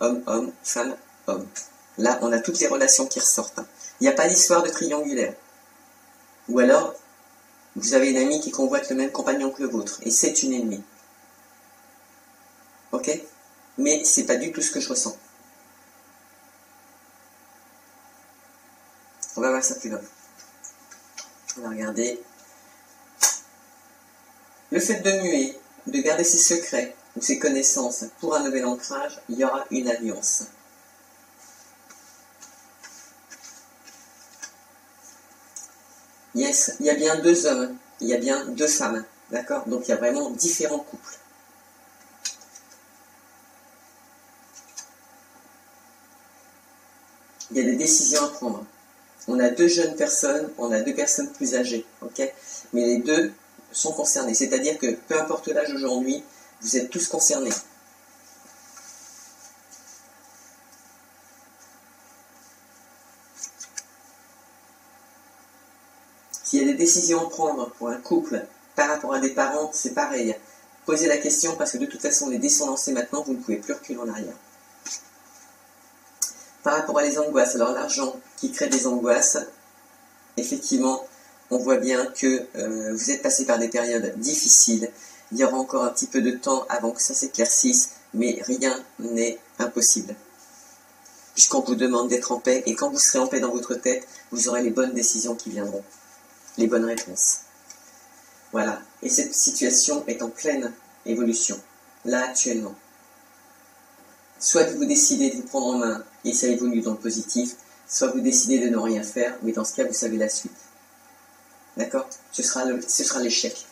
homme, femme, homme. Là, on a toutes les relations qui ressortent. Il n'y a pas d'histoire de triangulaire. Ou alors, vous avez une amie qui convoite le même compagnon que le vôtre, et c'est une ennemie. Ok? Mais c'est pas du tout ce que je ressens. On va voir ça plus loin. On va regarder. Le fait de muer, de garder ses secrets ou ses connaissances pour un nouvel ancrage, il y aura une alliance. Yes, il y a bien 2 hommes, il y a bien 2 femmes, d'accord? Donc il y a vraiment différents couples. Il y a des décisions à prendre. On a 2 jeunes personnes, on a 2 personnes plus âgées, ok? Mais les 2 sont concernés, c'est-à-dire que peu importe l'âge aujourd'hui, vous êtes tous concernés. S'il y a des décisions à prendre pour un couple par rapport à des parents, c'est pareil. Posez la question parce que de toute façon, les dés sont lancés maintenant, vous ne pouvez plus reculer en arrière. Par rapport à les angoisses, alors l'argent qui crée des angoisses, effectivement, on voit bien que vous êtes passé par des périodes difficiles. Il y aura encore un petit peu de temps avant que ça s'éclaircisse, mais rien n'est impossible. puisqu'on vous demande d'être en paix, et quand vous serez en paix dans votre tête, vous aurez les bonnes décisions qui viendront, les bonnes réponses. Voilà, et cette situation est en pleine évolution, là actuellement. Soit vous décidez de vous prendre en main, et ça évolue dans le positif, soit vous décidez de ne rien faire, mais dans ce cas, vous savez la suite. D'accord? Ce sera l'échec.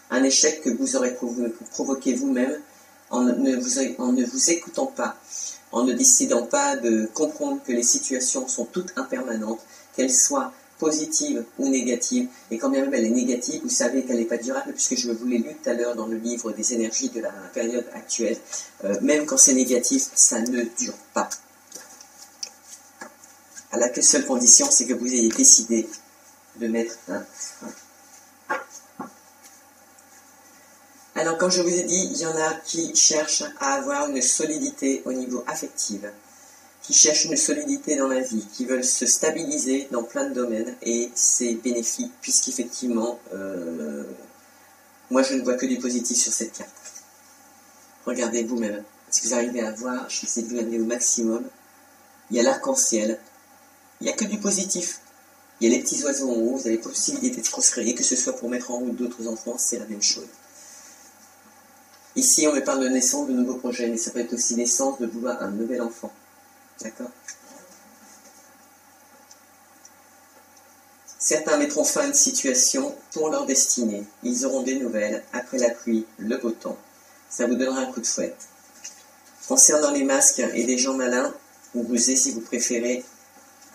Un échec que vous aurez provoqué vous-même en ne vous écoutant pas, en ne décidant pas de comprendre que les situations sont toutes impermanentes, qu'elles soient positives ou négatives. Et quand bien même elle est négative, vous savez qu'elle n'est pas durable, puisque je vous l'ai lu tout à l'heure dans le livre des énergies de la période actuelle. Même quand c'est négatif, ça ne dure pas. À la seule condition, c'est que vous ayez décidé de mettre un frein. Alors, comme je vous ai dit, il y en a qui cherchent à avoir une solidité au niveau affectif, qui cherchent une solidité dans la vie, qui veulent se stabiliser dans plein de domaines, et c'est bénéfique, puisqu'effectivement, moi je ne vois que du positif sur cette carte. Regardez vous-même, est-ce que vous arrivez à voir, je vais essayer de vous amener au maximum, il y a l'arc-en-ciel, il n'y a que du positif. Il y a les petits oiseaux en haut, vous avez possibilité de construire, que ce soit pour mettre en route d'autres enfants, c'est la même chose. Ici, on me parle de naissance de nouveaux projets, mais ça peut être aussi naissance de vouloir un nouvel enfant. D'accord? Certains mettront fin à une situation pour leur destinée. Ils auront des nouvelles après la pluie, le beau temps. Ça vous donnera un coup de fouette. Concernant les masques et des gens malins, ou rusés si vous préférez,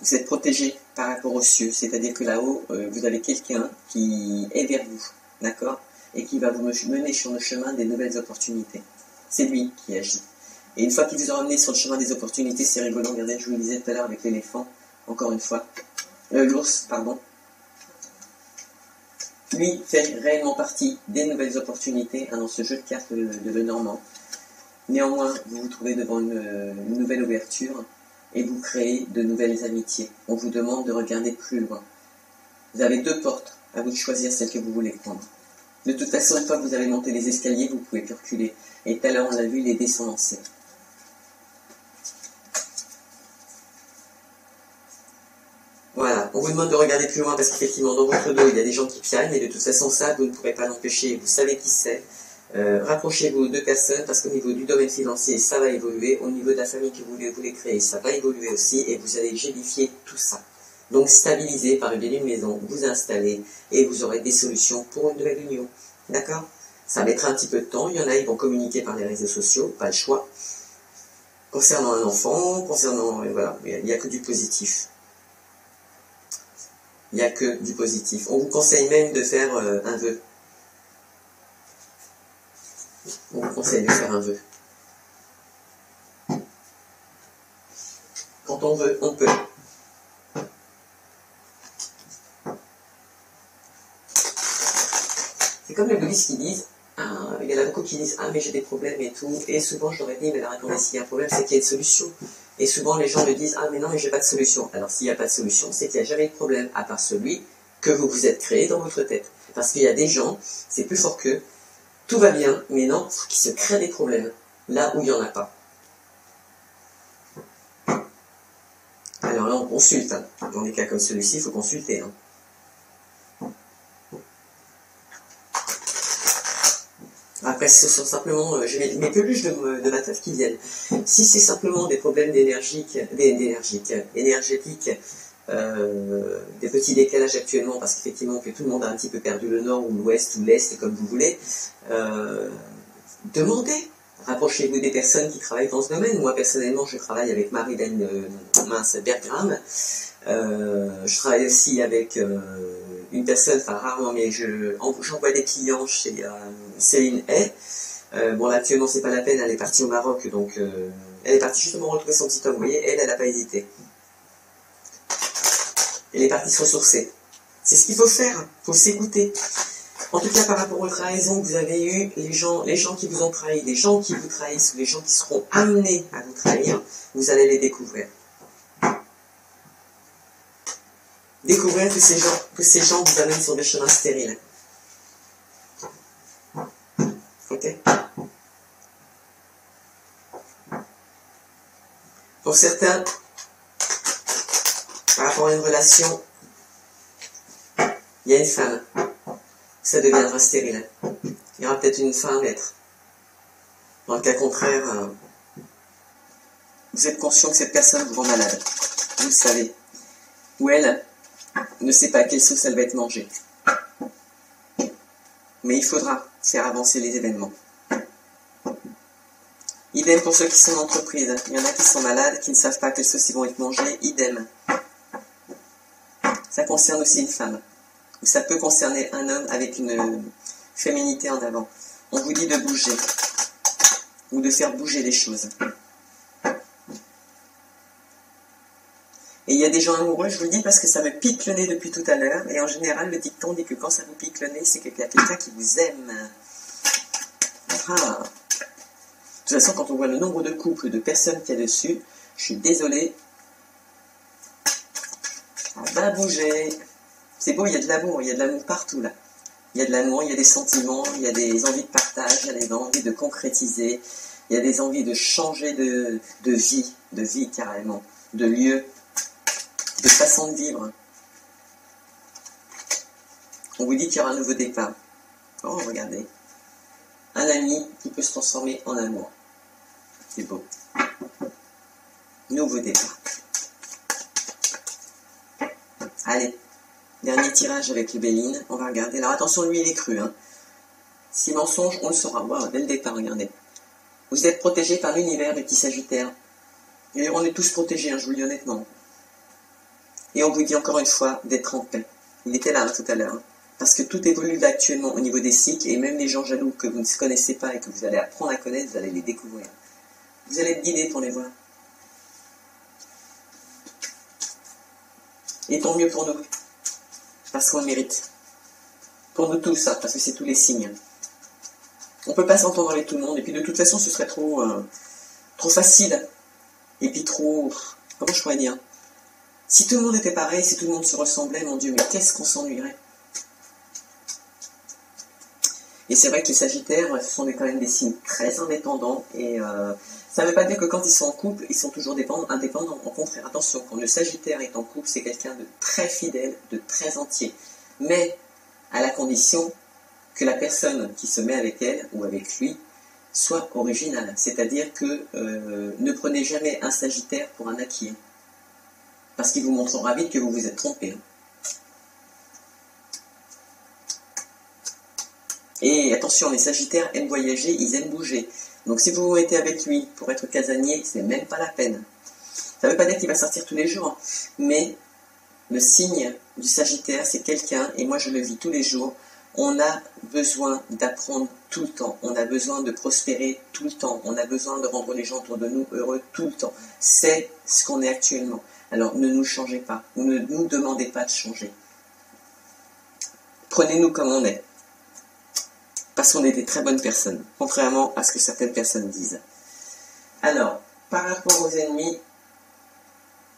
vous êtes protégé par rapport aux cieux. C'est-à-dire que là-haut, vous avez quelqu'un qui est vers vous. D'accord? Et qui va vous mener sur le chemin des nouvelles opportunités. C'est lui qui agit. Et une fois qu'il vous aura amené sur le chemin des opportunités, c'est rigolo, regardez, je vous le disais tout à l'heure avec l'éléphant, encore une fois, l'ours, pardon. Lui fait réellement partie des nouvelles opportunités dans ce jeu de cartes de Lenormand. Néanmoins, vous vous trouvez devant une nouvelle ouverture et vous créez de nouvelles amitiés. On vous demande de regarder plus loin. Vous avez deux portes, à vous de choisir celle que vous voulez prendre. De toute façon, une fois que vous avez monté les escaliers, vous pouvez plus reculer. Et tout à l'heure, on l'a vu, les dés sont lancés. Voilà, on vous demande de regarder plus loin parce qu'effectivement, dans votre dos, il y a des gens qui piaillent, et de toute façon, ça, vous ne pourrez pas l'empêcher. Vous savez qui c'est. Rapprochez-vous de personnes parce qu'au niveau du domaine financier, ça va évoluer. Au niveau de la famille que vous voulez créer, ça va évoluer aussi. Et vous allez gélifier tout ça. Donc stabilisez par le biais d'une maison, vous installez et vous aurez des solutions pour une nouvelle union. D'accord? Ça mettra un petit peu de temps, il y en a, ils vont communiquer par les réseaux sociaux, pas le choix. Concernant un enfant, voilà, il n'y a que du positif. Il n'y a que du positif. On vous conseille même de faire un vœu. On vous conseille de faire un vœu. Quand on veut, on peut. C'est comme les bouddhistes qui disent, il y en a beaucoup qui disent, mais j'ai des problèmes et tout, et souvent je leur ai dit, mais la réponse, s'il y a un problème, c'est qu'il y a une solution. Et souvent les gens me disent, mais non, mais j'ai pas de solution. Alors s'il n'y a pas de solution, c'est qu'il n'y a jamais de problème, à part celui que vous vous êtes créé dans votre tête. Parce qu'il y a des gens, c'est plus fort qu'eux, tout va bien, mais non, il faut qu'ils se créent des problèmes, là où il n'y en a pas. Alors là, on consulte. Dans des cas comme celui-ci, il faut consulter. Après, si ce sont simplement, j'ai mes peluches de ma tête qui viennent. Si c'est simplement des problèmes énergétiques, des petits décalages actuellement, parce qu'effectivement que tout le monde a un petit peu perdu le nord ou l'ouest ou l'est, comme vous voulez, demandez. Rapprochez-vous des personnes qui travaillent dans ce domaine. Moi, personnellement, je travaille avec Marie-Hélène Bergram. Je travaille aussi avec une personne, enfin rarement, mais j'envoie des clients chez Céline Hay. Bon, là, actuellement, c'est pas la peine, elle est partie au Maroc, donc elle est partie justement retrouver son petit homme. Vous voyez, elle n'a pas hésité. Elle est partie se ressourcer. C'est ce qu'il faut faire, il faut s'écouter. En tout cas, par rapport aux trahisons que vous avez eues, les gens qui vous ont trahi, les gens qui vous trahissent, ou les gens qui seront amenés à vous trahir, vous allez les découvrir. Découvrir que ces gens vous amènent sur des chemins stériles. Ok? Pour certains, par rapport à une relation, il y a une femme, ça deviendra stérile. Il y aura peut-être une fin à mettre. Dans le cas contraire, vous êtes conscient que cette personne vous rend malade. Vous le savez. Ou elle ne sait pas à quelle sauce elle va être mangée. Mais il faudra faire avancer les événements. Idem pour ceux qui sont en entreprise. Il y en a qui sont malades, qui ne savent pas à quelle sauce ils vont être mangés. Idem. Ça concerne aussi une femme. Ou ça peut concerner un homme avec une féminité en avant. On vous dit de bouger. Ou de faire bouger les choses. Et il y a des gens amoureux, je vous le dis parce que ça me pique le nez depuis tout à l'heure. Et en général, le dicton dit que quand ça vous pique le nez, c'est qu'il y a quelqu'un qui vous aime. Ah. De toute façon, quand on voit le nombre de couples, de personnes qu'il y a dessus, je suis désolée. Ça va bouger. C'est beau, il y a de l'amour partout là. Il y a de l'amour, il y a des sentiments, il y a des envies de partage, il y a des envies de concrétiser, il y a des envies de changer de vie carrément, de lieu, de façon de vivre. On vous dit qu'il y aura un nouveau départ. Oh, regardez. Un ami qui peut se transformer en amour. C'est beau. Nouveau départ. Allez, dernier tirage avec le Béline. On va regarder. Alors attention, lui, il est cru. Hein. Si mensonge, on le saura. Wow, dès le départ, regardez. Vous êtes protégé par l'univers des petits Sagittaires. Et on est tous protégés, hein, je vous le dis honnêtement. Et on vous dit encore une fois d'être en paix. Il était là tout à l'heure. Hein. Parce que tout évolue actuellement au niveau des cycles. Et même les gens jaloux que vous ne connaissez pas et que vous allez apprendre à connaître, vous allez les découvrir. Vous allez être guidé pour les voir. Et tant mieux pour nous. Parce qu'on le mérite. Pour nous tous, ça, parce que c'est tous les signes. On ne peut pas s'entendre avec tout le monde. Et puis de toute façon, ce serait trop facile. Et puis trop... Comment je pourrais dire? Si tout le monde était pareil, si tout le monde se ressemblait, mon Dieu, mais qu'est-ce qu'on s'ennuierait? Et c'est vrai que les Sagittaires, ce sont quand même des signes très indépendants. Et ça ne veut pas dire que quand ils sont en couple, ils sont toujours indépendants. Au contraire, attention, quand le Sagittaire est en couple, c'est quelqu'un de très fidèle, de très entier. Mais à la condition que la personne qui se met avec elle ou avec lui soit originale. C'est-à-dire que ne prenez jamais un Sagittaire pour un acquis. Parce qu'il vous montrera vite que vous vous êtes trompé. Et attention, les Sagittaires aiment voyager, ils aiment bouger. Donc si vous vous mettez avec lui pour être casanier, c'est même pas la peine. Ça ne veut pas dire qu'il va sortir tous les jours, mais le signe du Sagittaire, c'est quelqu'un, et moi je le vis tous les jours, on a besoin d'apprendre tout le temps, on a besoin de prospérer tout le temps, on a besoin de rendre les gens autour de nous heureux tout le temps. C'est ce qu'on est actuellement. Alors ne nous changez pas, ou ne nous demandez pas de changer. Prenez-nous comme on est. Parce qu'on est des très bonnes personnes, contrairement à ce que certaines personnes disent. Alors, par rapport aux ennemis,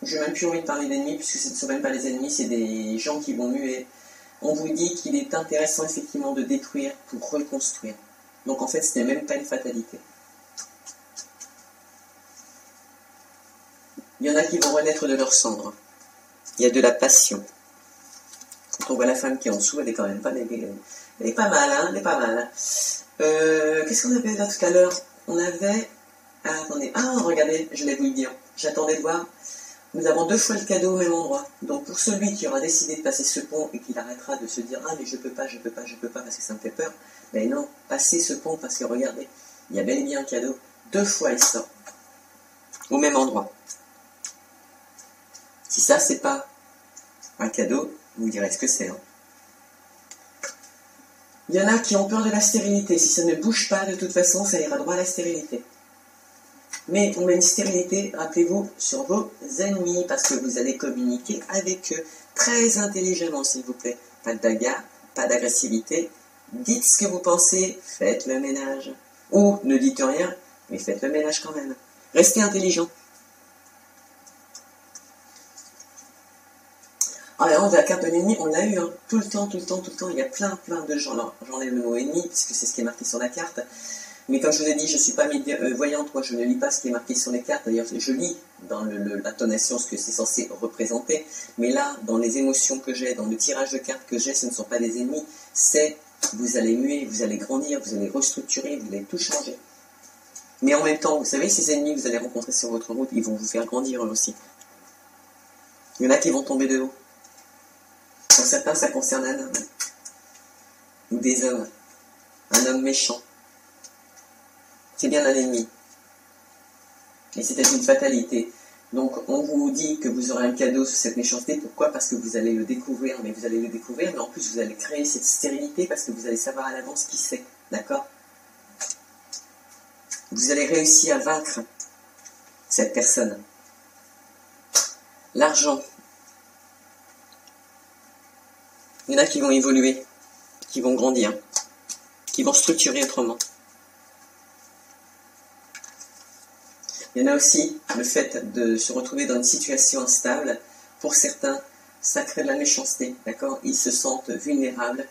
je n'ai même plus envie de parler d'ennemis, puisque ce ne sont même pas les ennemis, c'est des gens qui vont muer. On vous dit qu'il est intéressant effectivement de détruire pour reconstruire. Donc en fait, ce n'est même pas une fatalité. Il y en a qui vont renaître de leurs cendres. Il y a de la passion. Quand on voit la femme qui est en dessous, elle est quand même pas... Elle est pas mal, hein, elle est pas mal. Qu'est-ce qu'on avait là tout à l'heure? On avait... Ah, attendez. Ah, regardez, je vais vous le dire. J'attendais de voir. Nous avons 2 fois le cadeau au même endroit. Donc pour celui qui aura décidé de passer ce pont et qui arrêtera de se dire « Ah, mais je peux pas, parce que ça me fait peur », mais non, passez ce pont parce que regardez, il y a bel et bien un cadeau. 2 fois il sort. Au même endroit. Si ça, c'est pas un cadeau, vous me direz ce que c'est. Hein. Il y en a qui ont peur de la stérilité. Si ça ne bouge pas, de toute façon, ça ira droit à la stérilité. Mais on met une stérilité, rappelez-vous, sur vos ennemis, parce que vous allez communiquer avec eux très intelligemment, s'il vous plaît. Pas de bagarre, pas d'agressivité. Dites ce que vous pensez, faites le ménage. Ou ne dites rien, mais faites le ménage quand même. Restez intelligent. Alors, la carte de l'ennemi, on l'a eu, hein, tout le temps, il y a plein de gens. Alors, j'enlève le mot ennemi, puisque c'est ce qui est marqué sur la carte. Mais comme je vous ai dit, je ne suis pas voyante, moi je ne lis pas ce qui est marqué sur les cartes. D'ailleurs, je lis dans l'intonation ce que c'est censé représenter. Mais là, dans les émotions que j'ai, dans le tirage de cartes que j'ai, ce ne sont pas des ennemis. C'est vous allez muer, vous allez grandir, vous allez restructurer, vous allez tout changer. Mais en même temps, vous savez, ces ennemis que vous allez rencontrer sur votre route, ils vont vous faire grandir eux aussi. Il y en a qui vont tomber de haut. Pour certains, ça concerne un homme. Ou des hommes. Un homme méchant. C'est bien un ennemi. Et c'était une fatalité. Donc, on vous dit que vous aurez un cadeau sur cette méchanceté. Pourquoi? Parce que vous allez le découvrir. Mais vous allez le découvrir, mais en plus, vous allez créer cette stérilité parce que vous allez savoir à l'avance qui c'est. D'accord? Vous allez réussir à vaincre cette personne. L'argent. Il y en a qui vont évoluer, qui vont grandir, qui vont structurer autrement. Il y en a aussi le fait de se retrouver dans une situation instable. Pour certains, ça crée de la méchanceté, d'accord? Ils se sentent vulnérables.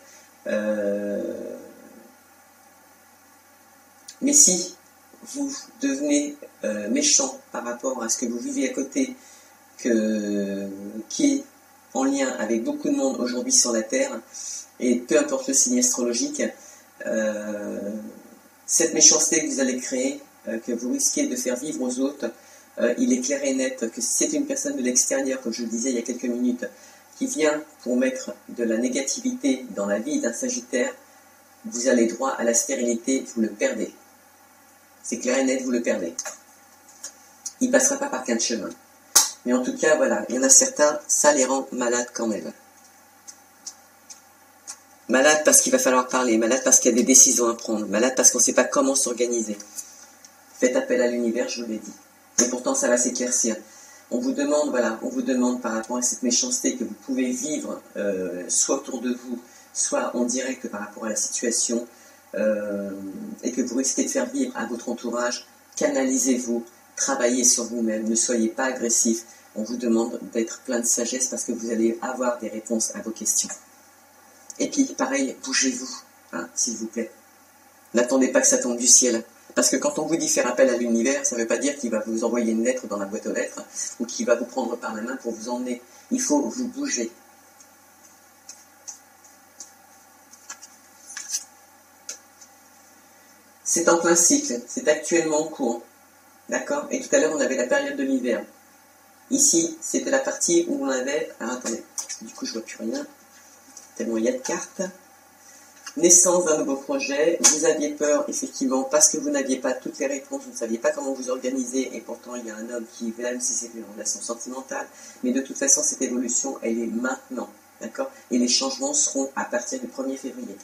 Mais si vous devenez méchant par rapport à ce que vous vivez à côté, qui est en lien avec beaucoup de monde aujourd'hui sur la Terre, et peu importe le signe astrologique, cette méchanceté que vous allez créer, que vous risquez de faire vivre aux autres, il est clair et net que si c'est une personne de l'extérieur, comme je le disais il y a quelques minutes, qui vient pour mettre de la négativité dans la vie d'un Sagittaire, vous allez droit à la stérilité, vous le perdez. C'est clair et net, vous le perdez. Il ne passera pas par 15 chemins. Mais en tout cas, voilà, il y en a certains, ça les rend malades quand même. Malades parce qu'il va falloir parler, malades parce qu'il y a des décisions à prendre, malades parce qu'on ne sait pas comment s'organiser. Faites appel à l'univers, je vous l'ai dit. Et pourtant, ça va s'éclaircir. On vous demande, voilà, on vous demande par rapport à cette méchanceté que vous pouvez vivre, soit autour de vous, soit en direct par rapport à la situation, et que vous risquez de faire vivre à votre entourage, canalisez-vous, travaillez sur vous-même, ne soyez pas agressif. On vous demande d'être plein de sagesse parce que vous allez avoir des réponses à vos questions. Et puis, pareil, bougez-vous, hein, s'il vous plaît. N'attendez pas que ça tombe du ciel. Parce que quand on vous dit faire appel à l'univers, ça ne veut pas dire qu'il va vous envoyer une lettre dans la boîte aux lettres ou qu'il va vous prendre par la main pour vous emmener. Il faut vous bouger. C'est en plein cycle, c'est actuellement en cours. D'accord? Et tout à l'heure, on avait la période de l'hiver. Ici, c'était la partie où on avait... Alors, attendez, du coup, je ne vois plus rien. Tellement il y a de cartes. Naissance d'un nouveau projet. Vous aviez peur, effectivement, parce que vous n'aviez pas toutes les réponses, vous ne saviez pas comment vous organiser, et pourtant, il y a un homme qui, même si c'est une relation sentimentale, mais de toute façon, cette évolution, elle est maintenant. D'accord? Et les changements seront à partir du 1er février.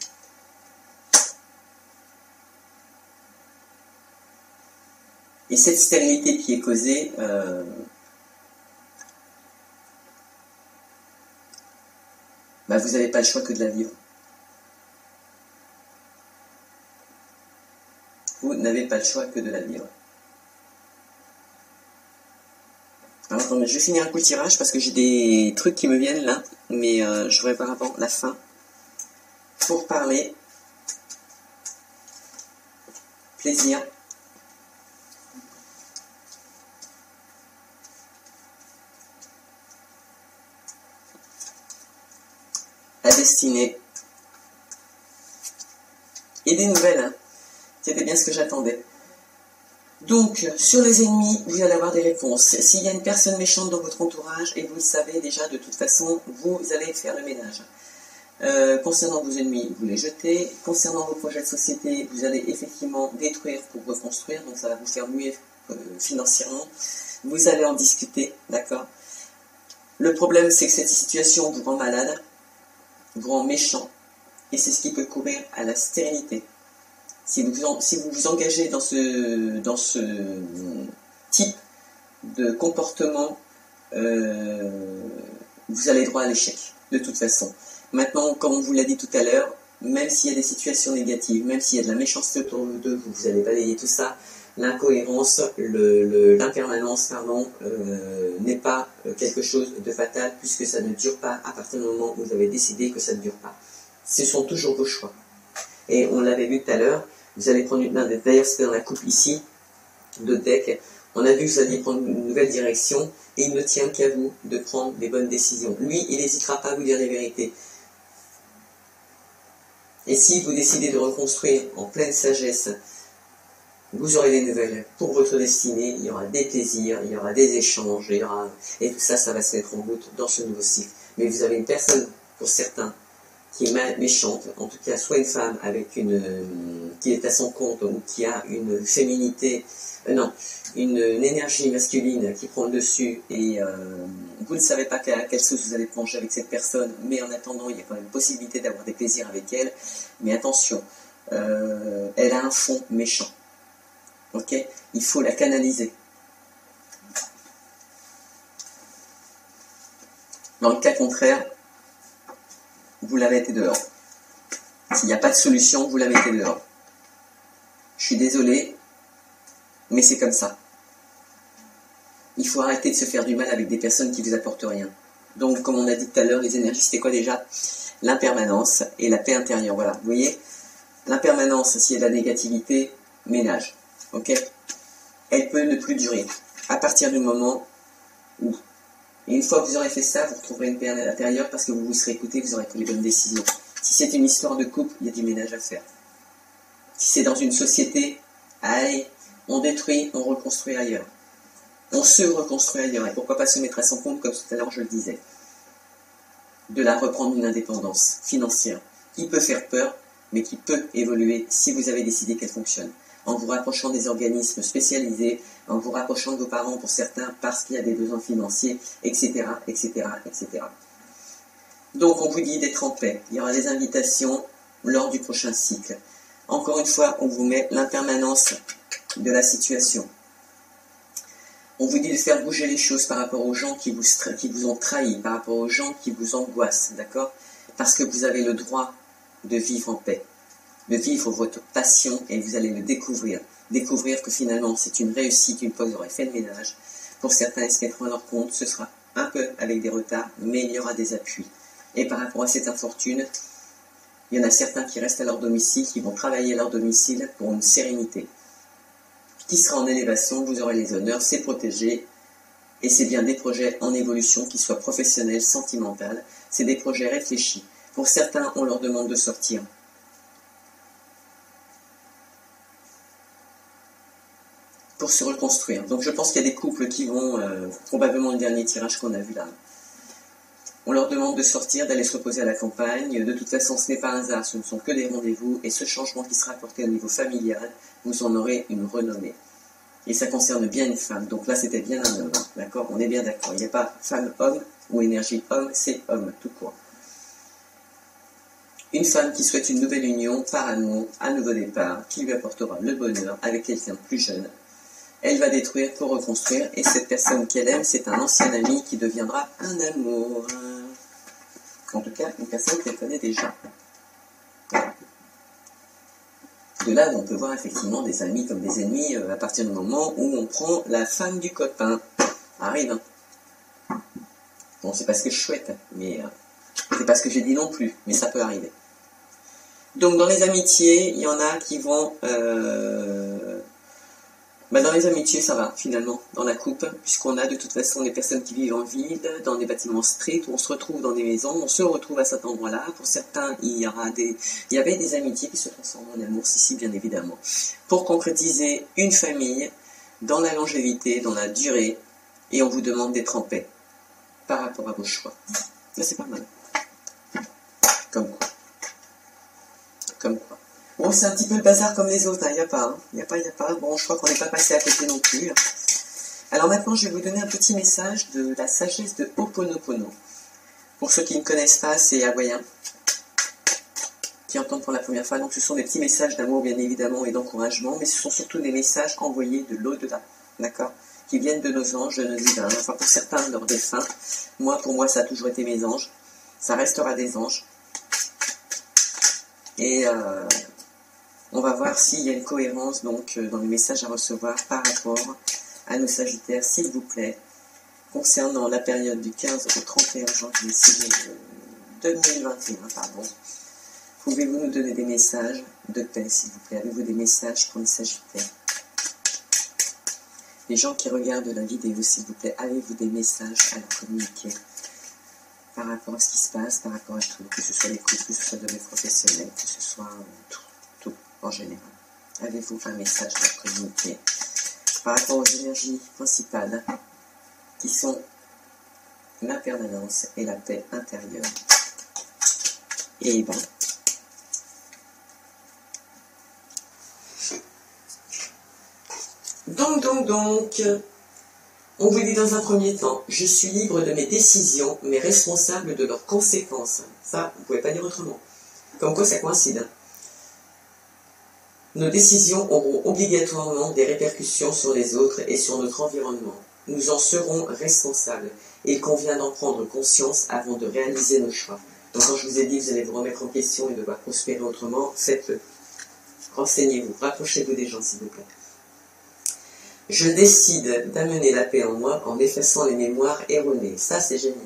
Et cette stérilité qui est causée, vous n'avez pas le choix que de la vivre. Vous n'avez pas le choix que de la vivre. Alors attendez, je vais finir un coup de tirage parce que j'ai des trucs qui me viennent là, mais je voudrais voir avant la fin. Pour parler, plaisir. La destinée. Et des nouvelles, hein. C'était bien ce que j'attendais. Donc, sur les ennemis, vous allez avoir des réponses. S'il y a une personne méchante dans votre entourage, et vous le savez déjà, de toute façon, vous allez faire le ménage. Concernant vos ennemis, vous les jetez. Concernant vos projets de société, vous allez effectivement détruire pour reconstruire, donc ça va vous faire muer financièrement. Vous allez en discuter, d'accord? Le problème, c'est que cette situation vous rend malade, vous rend méchant, et c'est ce qui peut courir à la stérilité. Si vous vous engagez dans ce type de comportement, vous allez droit à l'échec, de toute façon. Maintenant, comme on vous l'a dit tout à l'heure, même s'il y a des situations négatives, même s'il y a de la méchanceté autour de vous, vous allez balayer tout ça, l'incohérence, l'impermanence, n'est pas quelque chose de fatal, puisque ça ne dure pas à partir du moment où vous avez décidé que ça ne dure pas. Ce sont toujours vos choix. Et on l'avait vu tout à l'heure, Vous allez prendre d'ailleurs c'était dans la coupe ici, de deck, on a vu que vous alliez prendre une nouvelle direction, et il ne tient qu'à vous de prendre des bonnes décisions. Lui, il n'hésitera pas à vous dire les vérités. Et si vous décidez de reconstruire en pleine sagesse, vous aurez des nouvelles pour votre destinée, il y aura des plaisirs, il y aura des échanges, et tout ça, ça va se mettre en route dans ce nouveau cycle. Mais vous avez une personne, pour certains, qui est méchante, en tout cas soit une femme avec qui est à son compte ou qui a une féminité, une énergie masculine qui prend le dessus et vous ne savez pas à quelle sauce vous allez plonger avec cette personne, mais en attendant il y a quand même possibilité d'avoir des plaisirs avec elle, mais attention, elle a un fond méchant, ok, il faut la canaliser. Dans le cas contraire, vous la mettez dehors. S'il n'y a pas de solution, vous la mettez dehors. Je suis désolé, mais c'est comme ça. Il faut arrêter de se faire du mal avec des personnes qui ne vous apportent rien. Donc, comme on a dit tout à l'heure, les énergies, c'était quoi déjà? L'impermanence et la paix intérieure. Voilà, vous voyez, l'impermanence, s'il y a de la négativité, ménage. Ok? Elle peut ne plus durer. À partir du moment où... Et une fois que vous aurez fait ça, vous retrouverez une paix intérieure parce que vous vous serez écouté, vous aurez pris les bonnes décisions. Si c'est une histoire de couple, il y a du ménage à faire. Si c'est dans une société, allez, on détruit, on reconstruit ailleurs. On se reconstruit ailleurs. Et pourquoi pas se mettre à son compte, comme tout à l'heure je le disais. De là reprendre une indépendance financière qui peut faire peur, mais qui peut évoluer si vous avez décidé qu'elle fonctionne. En vous rapprochant des organismes spécialisés, en vous rapprochant de vos parents pour certains parce qu'il y a des besoins financiers, etc., etc., etc. Donc on vous dit d'être en paix. Il y aura des invitations lors du prochain cycle. Encore une fois, on vous met l'impermanence de la situation. On vous dit de faire bouger les choses par rapport aux gens qui vous ont trahi, par rapport aux gens qui vous angoissent, d'accord? Parce que vous avez le droit de vivre en paix, de vivre votre passion et vous allez le découvrir. Découvrir que finalement c'est une réussite une fois que vous aurez fait le ménage. Pour certains, ils se mettront à leur compte, ce sera un peu avec des retards, mais il y aura des appuis. Et par rapport à cette infortune, il y en a certains qui restent à leur domicile, qui vont travailler à leur domicile pour une sérénité. Qui sera en élévation, vous aurez les honneurs, c'est protégé, et c'est bien des projets en évolution, qui soient professionnels, sentimentaux, c'est des projets réfléchis. Pour certains, on leur demande de sortir. Pour se reconstruire. Donc je pense qu'il y a des couples qui vont, probablement le dernier tirage qu'on a vu là, on leur demande de sortir, d'aller se reposer à la campagne. De toute façon, ce n'est pas un hasard, ce ne sont que des rendez-vous. Et ce changement qui sera apporté au niveau familial, vous en aurez une renommée. Et ça concerne bien une femme. Donc là, c'était bien un homme. D'accord? On est bien d'accord. Il n'y a pas femme-homme ou énergie homme, c'est homme, tout court. Une femme qui souhaite une nouvelle union, par amour, un nouveau départ, qui lui apportera le bonheur avec quelqu'un de plus jeune. Elle va détruire pour reconstruire. Et cette personne qu'elle aime, c'est un ancien ami qui deviendra un amour. En tout cas, une personne qu'elle connaît déjà. Voilà. De là, on peut voir effectivement des amis comme des ennemis à partir du moment où on prend la femme du copain. Arrive, hein. Bon, c'est pas ce que je souhaite, mais c'est pas ce que j'ai dit non plus, mais ça peut arriver. Donc, dans les amitiés, il y en a qui vont... dans les amitiés, ça va, finalement, dans la coupe, puisqu'on a de toute façon des personnes qui vivent en ville, dans des bâtiments stricts, où on se retrouve dans des maisons, on se retrouve à cet endroit-là. Pour certains, il y avait des amitiés qui se transforment en amour, si, bien évidemment. Pour concrétiser une famille, dans la longévité, dans la durée, et on vous demande d'être en paix, par rapport à vos choix. Là, c'est pas mal. Comme quoi. Comme quoi. Bon, c'est un petit peu le bazar comme les autres, il n'y a pas, il n'y a pas. Bon, je crois qu'on n'est pas passé à côté non plus. Alors maintenant, je vais vous donner un petit message de la sagesse de Ho'oponopono. Pour ceux qui ne connaissent pas, c'est hawaïen, qui entendent pour la première fois. Donc ce sont des petits messages d'amour, bien évidemment, et d'encouragement, mais ce sont surtout des messages envoyés de l'au-delà, d'accord, qui viennent de nos anges, de nos divins. Enfin, pour certains, de leurs défunts. Pour moi, ça a toujours été mes anges. Ça restera des anges. Et... on va voir s'il y a une cohérence donc dans les messages à recevoir par rapport à nos Sagittaires, s'il vous plaît, concernant la période du 15 au 31 janvier 2021, Pouvez-vous nous donner des messages de paix, s'il vous plaît? Avez-vous des messages pour les Sagittaires? Les gens qui regardent la vidéo, s'il vous plaît, avez-vous des messages à leur communiquer par rapport à ce qui se passe, par rapport à tout, que ce soit les coups, que ce soit de mes professionnels, que ce soit tout en général. Avez-vous un message à leur communiquer par rapport aux énergies principales qui sont la permanence et la paix intérieure? Et ben, donc, on vous dit dans un premier temps, je suis libre de mes décisions, mais responsable de leurs conséquences. Ça, vous ne pouvez pas dire autrement. Comme quoi, ça coïncide. Nos décisions auront obligatoirement des répercussions sur les autres et sur notre environnement. Nous en serons responsables. Il convient d'en prendre conscience avant de réaliser nos choix. Donc quand je vous ai dit que vous allez vous remettre en question et devoir prospérer autrement, faites-le. Renseignez-vous, rapprochez-vous des gens, s'il vous plaît. Je décide d'amener la paix en moi en effaçant les mémoires erronées. Ça, c'est génial.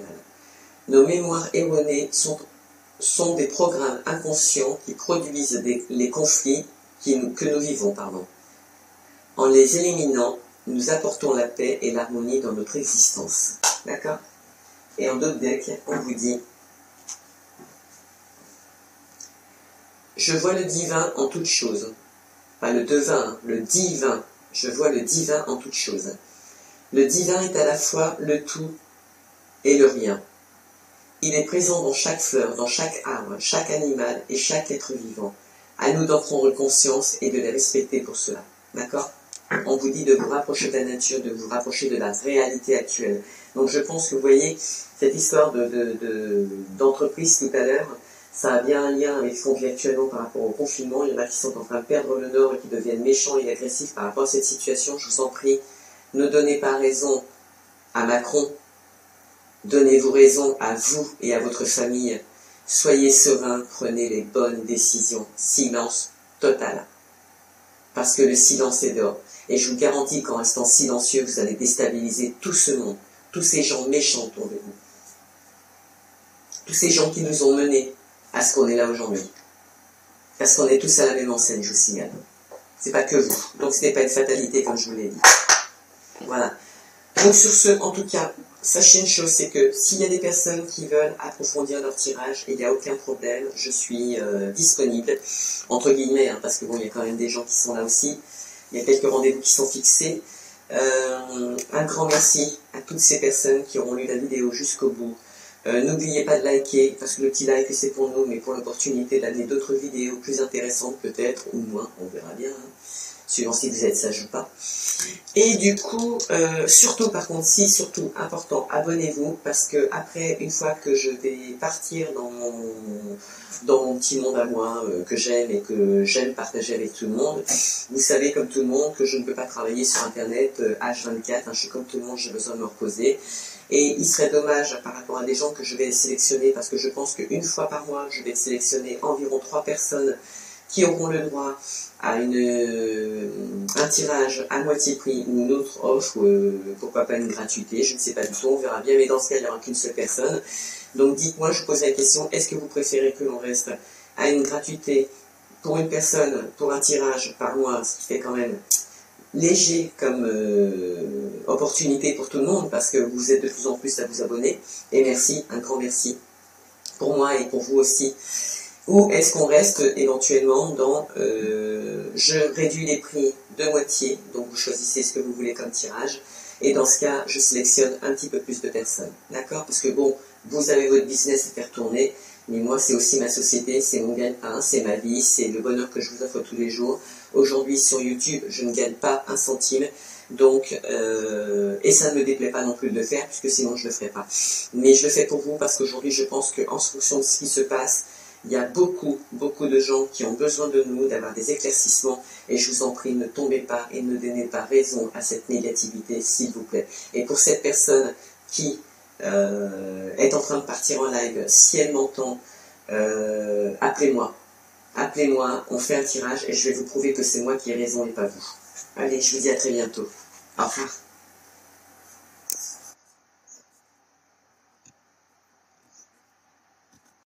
Nos mémoires erronées sont des programmes inconscients qui produisent les conflits que nous vivons. En les éliminant, nous apportons la paix et l'harmonie dans notre existence. D'accord? Et en d'autres decks, on vous dit: je vois le divin en toutes choses. Pas le devin, le divin. Je vois le divin en toutes choses. Le divin est à la fois le tout et le rien. Il est présent dans chaque fleur, dans chaque arbre, chaque animal et chaque être vivant. À nous d'en prendre conscience et de les respecter pour cela. D'accord? On vous dit de vous rapprocher de la nature, de vous rapprocher de la réalité actuelle. Donc je pense que vous voyez, cette histoire d'entreprise tout à l'heure, ça a bien un lien avec ce qu'on vit actuellement par rapport au confinement. Il y en a qui sont en train de perdre le nord et qui deviennent méchants et agressifs par rapport à cette situation. Je vous en prie, ne donnez pas raison à Macron. Donnez-vous raison à vous et à votre famille. Soyez sereins, prenez les bonnes décisions. Silence total. Parce que le silence est d'or. Et je vous garantis qu'en restant silencieux, vous allez déstabiliser tout ce monde. Tous ces gens méchants autour de vous. Tous ces gens qui nous ont menés à ce qu'on est là aujourd'hui. Parce qu'on est tous à la même enseigne, je vous signale. C'est pas que vous. Donc ce n'est pas une fatalité comme je vous l'ai dit. Voilà. Donc sur ce, en tout cas, sachez une chose, c'est que s'il y a des personnes qui veulent approfondir leur tirage, il n'y a aucun problème, je suis disponible, entre guillemets, hein, parce que bon, il y a quand même des gens qui sont là aussi. Il y a quelques rendez-vous qui sont fixés. Un grand merci à toutes ces personnes qui auront lu la vidéo jusqu'au bout. N'oubliez pas de liker, parce que le petit like c'est pour nous, mais pour l'opportunité d'amener d'autres vidéos plus intéressantes peut-être, ou moins, on verra bien, hein, suivant si vous êtes sage ou pas. Et du coup, surtout par contre, surtout important, abonnez-vous, parce que après, une fois que je vais partir dans mon petit monde à moi, que j'aime et que j'aime partager avec tout le monde, vous savez comme tout le monde que je ne peux pas travailler sur internet H24, hein, je suis comme tout le monde, j'ai besoin de me reposer. Et il serait dommage par rapport à des gens que je vais sélectionner, parce que je pense qu'une fois par mois, je vais sélectionner environ 3 personnes qui auront le droit à un tirage à moitié prix ou une autre offre, pourquoi pas une gratuité, je ne sais pas du tout, on verra bien, mais dans ce cas, il n'y aura qu'une seule personne. Donc dites-moi, je vous pose la question, est-ce que vous préférez que l'on reste à une gratuité pour une personne, pour un tirage par mois, ce qui fait quand même léger comme opportunité pour tout le monde, parce que vous êtes de plus en plus à vous abonner, et merci, un grand merci pour moi et pour vous aussi. Ou est-ce qu'on reste éventuellement dans je réduis les prix de moitié, donc vous choisissez ce que vous voulez comme tirage, et dans ce cas je sélectionne un petit peu plus de personnes, d'accord? Parce que bon, vous avez votre business à faire tourner, mais moi c'est aussi ma société, c'est mon gagne-pain, c'est ma vie, c'est le bonheur que je vous offre tous les jours. Aujourd'hui sur YouTube, je ne gagne pas un centime, donc et ça ne me déplaît pas non plus de le faire, puisque sinon je ne le ferai pas. Mais je le fais pour vous parce qu'aujourd'hui je pense qu'en fonction de ce qui se passe, il y a beaucoup de gens qui ont besoin de nous, d'avoir des éclaircissements, et je vous en prie, ne tombez pas et ne donnez pas raison à cette négativité, s'il vous plaît. Et pour cette personne qui est en train de partir en live, si elle m'entend, appelez-moi. Appelez-moi, on fait un tirage et je vais vous prouver que c'est moi qui ai raison et pas vous. Allez, je vous dis à très bientôt. Au revoir.